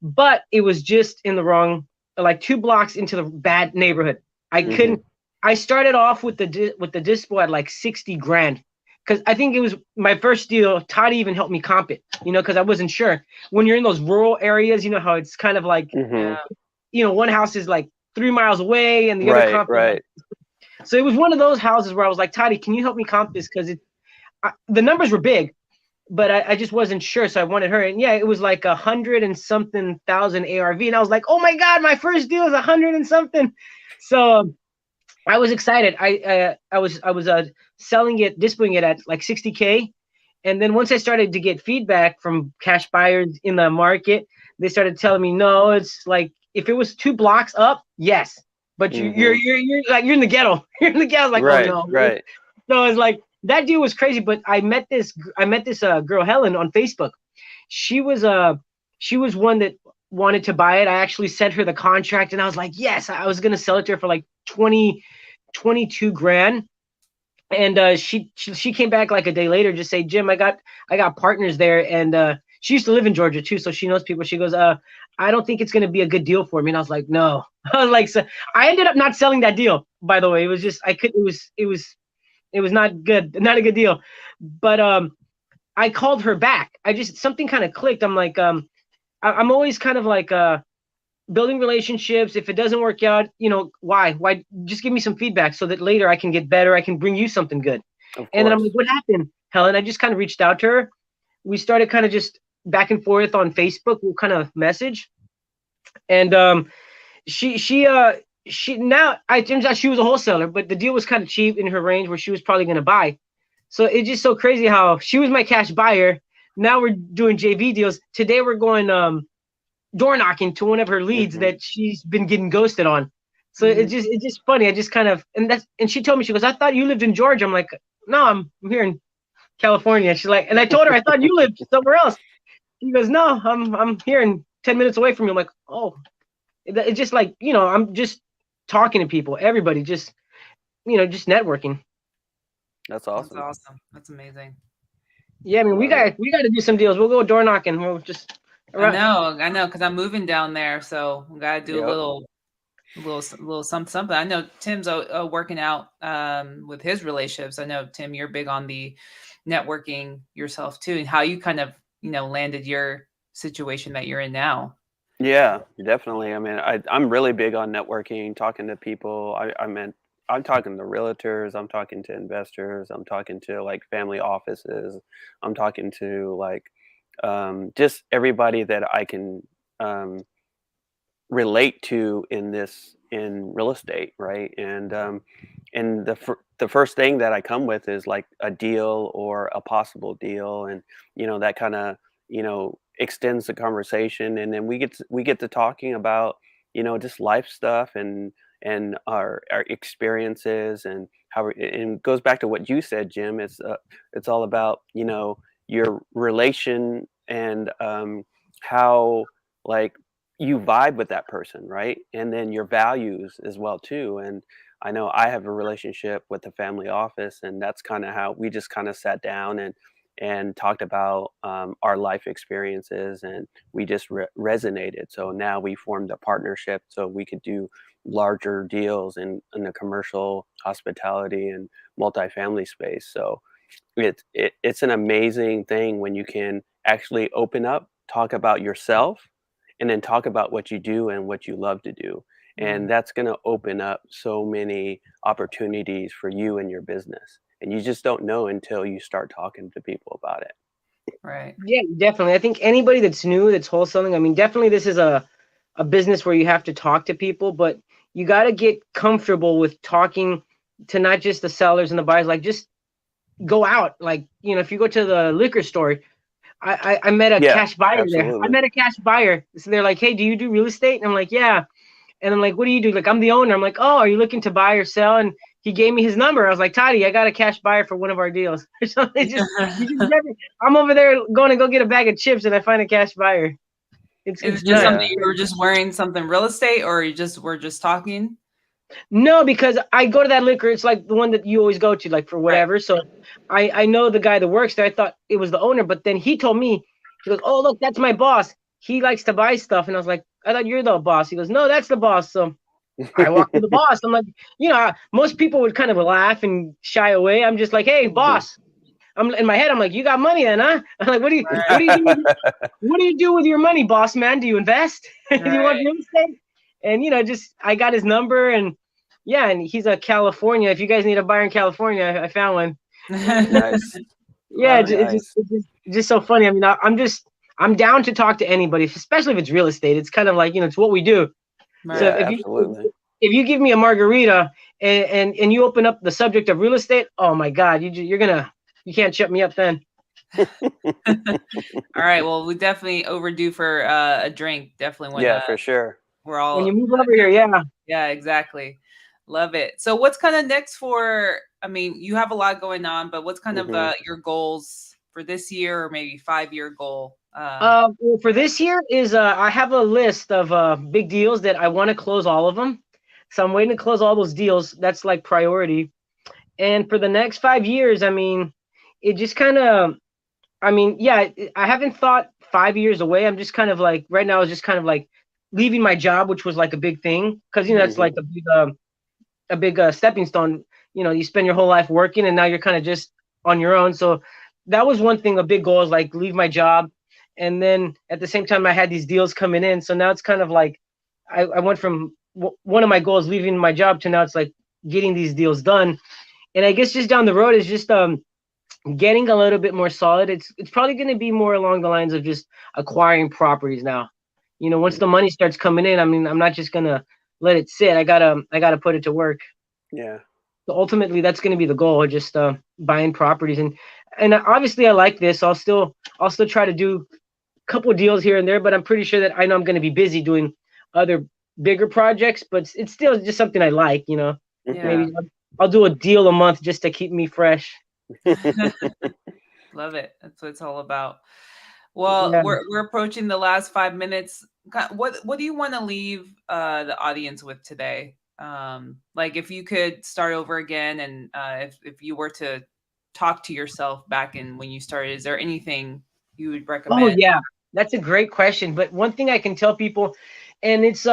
but it was just in the wrong, like 2 blocks into the bad neighborhood. I couldn't. I started off with the dispo at like 60 grand, because I think it was my first deal. Todd even helped me comp it, because I wasn't sure. When you're in those rural areas, how it's kind of like, one house is like 3 miles away, and the other comp. Right. So it was one of those houses where I was like, Toddy, can you help me comp this? Because the numbers were big, but I just wasn't sure. So I wanted her. And yeah, it was like 100 and something thousand ARV. And I was like, oh my God, my first deal is 100 and something. So I was excited. I was selling it, dispoing it at like 60K. And then once I started to get feedback from cash buyers in the market, they started telling me, no, it's like, if it was 2 blocks up, yes. But you're like, you're in the ghetto. You're in the ghetto. Like, right, oh no. Right. So it's like, that deal was crazy. But I met this girl, Helen, on Facebook. She was one that wanted to buy it. I actually sent her the contract, and I was like, yes, I was going to sell it to her for like 22 grand. And she came back like a day later, just say, Jim, I got partners there. And she used to live in Georgia too, so she knows people. She goes, I don't think it's going to be a good deal for me. And I was like, no. I was like, so I ended up not selling that deal, by the way. It was just, it was not good, not a good deal. But I called her back. Something kind of clicked. I'm like, I'm always kind of like building relationships. If it doesn't work out, why just give me some feedback so that later I can get better. I can bring you something good. Of And then I'm like, course. what happened, Helen? I just kind of reached out to her. We started kind of just back and forth on Facebook. We'll kind of message. And she now I turns out she was a wholesaler, but the deal was kind of cheap in her range where she was probably going to buy. So it's just so crazy how she was my cash buyer. Now we're doing JV deals. Today we're going door knocking to one of her leads that she's been getting ghosted on. So it's just funny. I just kind of and she told me, she goes, I thought you lived in Georgia. I'm like, no, I'm here in California. She's like, and I told her I thought you lived somewhere else. She goes, no, I'm here in 10 minutes away from you. I'm like, oh, it's just like, I'm just talking to people, everybody, just just networking. That's awesome. That's awesome. That's amazing. Yeah, I mean, we got to do some deals. We'll go door knocking. We'll just I know, because I'm moving down there, so we gotta do a little something. I know Tim's working out with his relationships. I know, Tim, you're big on the networking yourself too, and how you kind of landed your situation that you're in now. Yeah, definitely. I mean, I'm really big on networking, talking to people. I'm talking to realtors, I'm talking to investors, I'm talking to like family offices, I'm talking to like just everybody that I can relate to in real estate, right? And the first thing that I come with is like a deal or a possible deal, and that kind of extends the conversation, and then we get to talking about just life stuff and our experiences and and it goes back to what you said, Jim. It's all about your relation and how like you vibe with that person, right? And then your values as well too. And I know I have a relationship with the family office, and that's kind of how we just kind of sat down and talked about our life experiences, and we just resonated. So now we formed a partnership so we could do larger deals in the commercial, hospitality, and multifamily space. So it's an amazing thing when you can actually open up, talk about yourself, and then talk about what you do and what you love to do. And that's going to open up so many opportunities for you and your business. And you just don't know until you start talking to people about it. Right. Yeah, definitely. I think anybody that's new, that's wholesaling, I mean, definitely this is a business where you have to talk to people, but you got to get comfortable with talking to not just the sellers and the buyers. Like, just go out. Like, if you go to the liquor store, I met a cash buyer there. I met a cash buyer. So they're like, hey, do you do real estate? And I'm like, yeah. And I'm like, what do you do? Like, I'm the owner. I'm like, oh, are you looking to buy or sell? And he gave me his number. I was like, Toddy, I got a cash buyer for one of our deals. So I'm over there going to go get a bag of chips, and I find a cash buyer. It's just something you were just wearing something real estate, or were just talking? No, because I go to that liquor. It's like the one that you always go to, like for whatever. Right. So I know the guy that works there. I thought it was the owner, but then he told me, he goes, oh, look, that's my boss. He likes to buy stuff. And I was like, I thought you're the boss. He goes, no, that's the boss. So I walked to the boss. I'm like, most people would kind of laugh and shy away. I'm just like, hey, boss. I'm in my head. I'm like, you got money then, huh? I'm like, what do you do with your money, boss man? Do you invest? Do you want real estate? And I got his number, and and he's a California. If you guys need a buyer in California, I found one. Nice. Yeah, it's just so funny. I mean, I'm down to talk to anybody, especially if it's real estate. It's kind of like it's what we do. Right. So Absolutely. If you give me a margarita and you open up the subject of real estate, oh my God, you can't shut me up then. All right. Well, we definitely overdue for a drink. Definitely. For sure. We're all. When you move over here, yeah. Yeah, exactly. Love it. So what's kind of next for, I mean, you have a lot going on, but what's kind of your goals for this year, or maybe 5-year goal? Well, for this year is I have a list of big deals that I want to close all of them. So I'm waiting to close all those deals. That's like priority. And for the next 5 years, I mean, it just kind of, I haven't thought 5 years away. I'm just kind of like, right now it's just kind of like leaving my job, which was like a big thing. Cause that's like a big stepping stone. You spend your whole life working, and now you're kind of just on your own. So that was one thing, a big goal is like leave my job And then at the same time, I had these deals coming in. So now it's kind of like I went from one of my goals, leaving my job, to now it's like getting these deals done. And I guess just down the road is just getting a little bit more solid. It's probably going to be more along the lines of just acquiring properties now. You know, once the money starts coming in, I mean, I'm not just going to let it sit. I gotta put it to work. Yeah. So ultimately, that's going to be the goal, just buying properties. And obviously, I like this. I'll still try to do a couple of deals here and there, but I'm pretty sure that I know I'm going to be busy doing other bigger projects. But it's still just something I like, you know. Yeah. Maybe I'll do a deal a month just to keep me fresh. Love it. That's what it's all about. Well, Yeah. we're approaching the last 5 minutes. What do you want to leave the audience with today? Like if you could start over again, and if you were to talk to yourself back in when you started, is there anything you would recommend? Oh yeah, that's a great question. But one thing I can tell people, and it's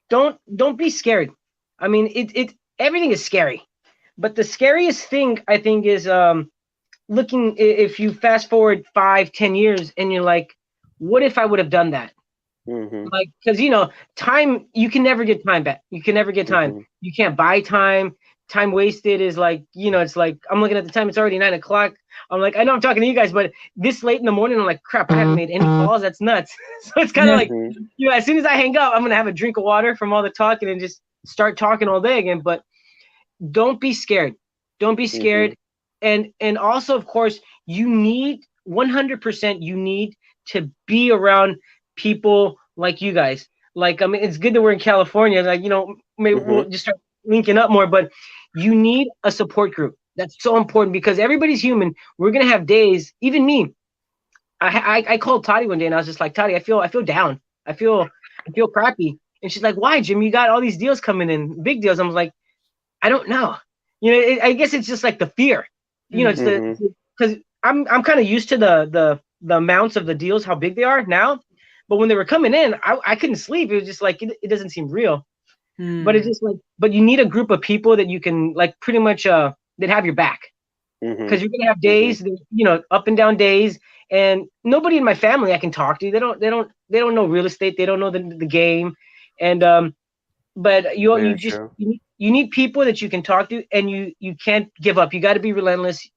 don't be scared. I mean, it everything is scary, but the scariest thing I think is looking, if you fast forward 5-10 years and you're like, what if I would have done that? Mm-hmm. Like, because you know, time, you can never get time back. You can never get time. Mm-hmm. You can't buy time. Time wasted is like, you know, it's like I'm looking at the time, it's already 9 o'clock. I'm like, I know I'm talking to you guys, but this late in the morning, I'm like, crap, I haven't made any calls. That's nuts. So it's kind of like, you know, as soon as I hang up, I'm gonna have a drink of water from all the talking and just start talking all day again. But don't be scared. Don't be scared. And also, of course, you need 100%, you need to be around people like you guys. Like, I mean, it's good that we're in California. Like, you know, maybe we'll just start linking up more, but you need a support group. That's so important because everybody's human. We're gonna have days, even me. I called Toddy one day and I was just like, Toddy, I feel down. I feel crappy. And she's like, why, Jim? You got all these deals coming in, big deals. I was like, I don't know. You know, I guess it's just like the fear. You know, it's because I'm kind of used to the amounts of the deals, how big they are now. But when they were coming in, I couldn't sleep. It was just like it doesn't seem real. But it's just like, but you need a group of people that you can like pretty much that have your back. Because you're gonna have days, you know, up and down days, and nobody in my family I can talk to. They don't know real estate. They don't know the game, and but you need people that you can talk to, and you can't give up. You got to be relentless.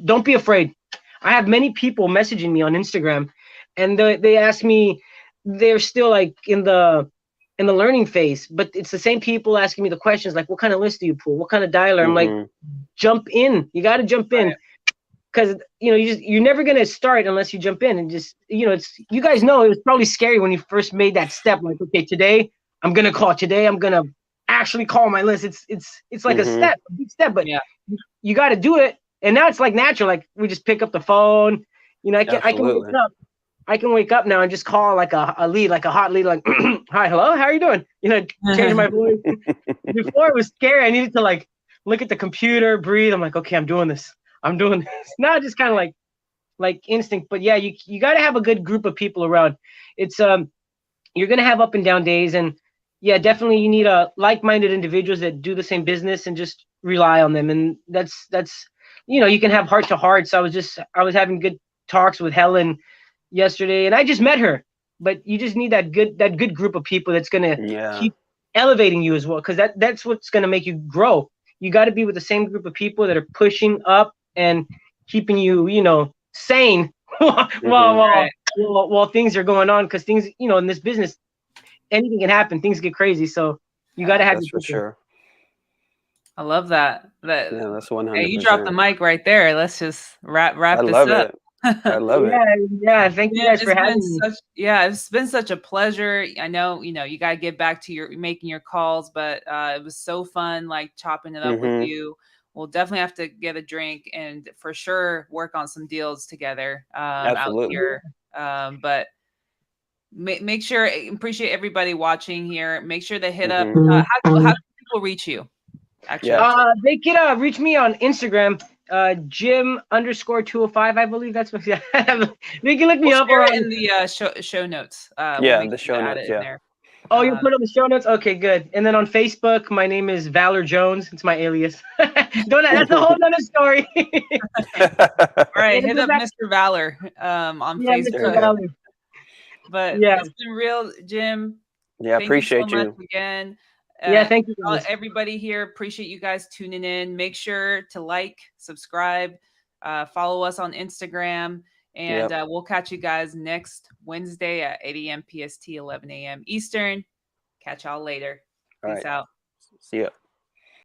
Don't be afraid. I have many people messaging me on Instagram, and they ask me, they're still like in the learning phase, but it's the same people asking me the questions like, what kind of list do you pull? What kind of dialer? I'm like, jump in. You got to jump in, because you know you're never gonna start unless you jump in. And just, you know, it's, you guys know it was probably scary when you first made that step. Like, okay, today I'm gonna call. Today I'm gonna actually call my list. It's like a big step, but you got to do it. And now it's like natural. Like we just pick up the phone. You know, I can wake up. I can wake up now and just call like a lead, like a hot lead, like, hi, hello, how are you doing? You know, change my voice. Before it was scary. I needed to like look at the computer, breathe. I'm like, okay, I'm doing this. Now it's just kind of like instinct. But yeah, you got to have a good group of people around. It's you're gonna have up and down days, and yeah, definitely you need like-minded individuals that do the same business and just rely on them. And that's you know, you can have heart to heart. So I was having good talks with Helen yesterday, and I just met her. But you just need that good group of people that's gonna keep elevating you as well, because that's what's gonna make you grow. You got to be with the same group of people that are pushing up and keeping you, you know, sane while things are going on, because things, you know, in this business, anything can happen. Things get crazy, so you got to have that's for sure. I love that. Yeah, that's 100%. Hey, you dropped the mic right there. Let's just wrap this up. I love it. Yeah. Thank you guys for having me. It's been such a pleasure. I know, you know, you got to get back to making your calls, but it was so fun, like chopping it up with you. We'll definitely have to get a drink and for sure work on some deals together out here. But make sure, appreciate everybody watching here. Make sure they hit up. How can people reach you? Actually, they can reach me on Instagram, Jim_205. I believe that's what. They can look me up. Or in the show notes. The show notes. Yeah. Oh, you put it in the show notes? Okay, good. And then on Facebook, my name is Valor Jones. It's my alias. That's a whole nother story. All right, Yeah, hit go up back- Mr. Valor on yeah, There Mr. you Facebook. go. Valor. But Yeah. it's been real, Jim. Yeah, Thank you so appreciate much you. again. Yeah, thank you guys. Everybody here, appreciate you guys tuning in. Make sure to like, subscribe, follow us on Instagram, and we'll catch you guys next Wednesday at 8 a.m. PST, 11 a.m. Eastern. Catch y'all later. All Peace right. out. See ya.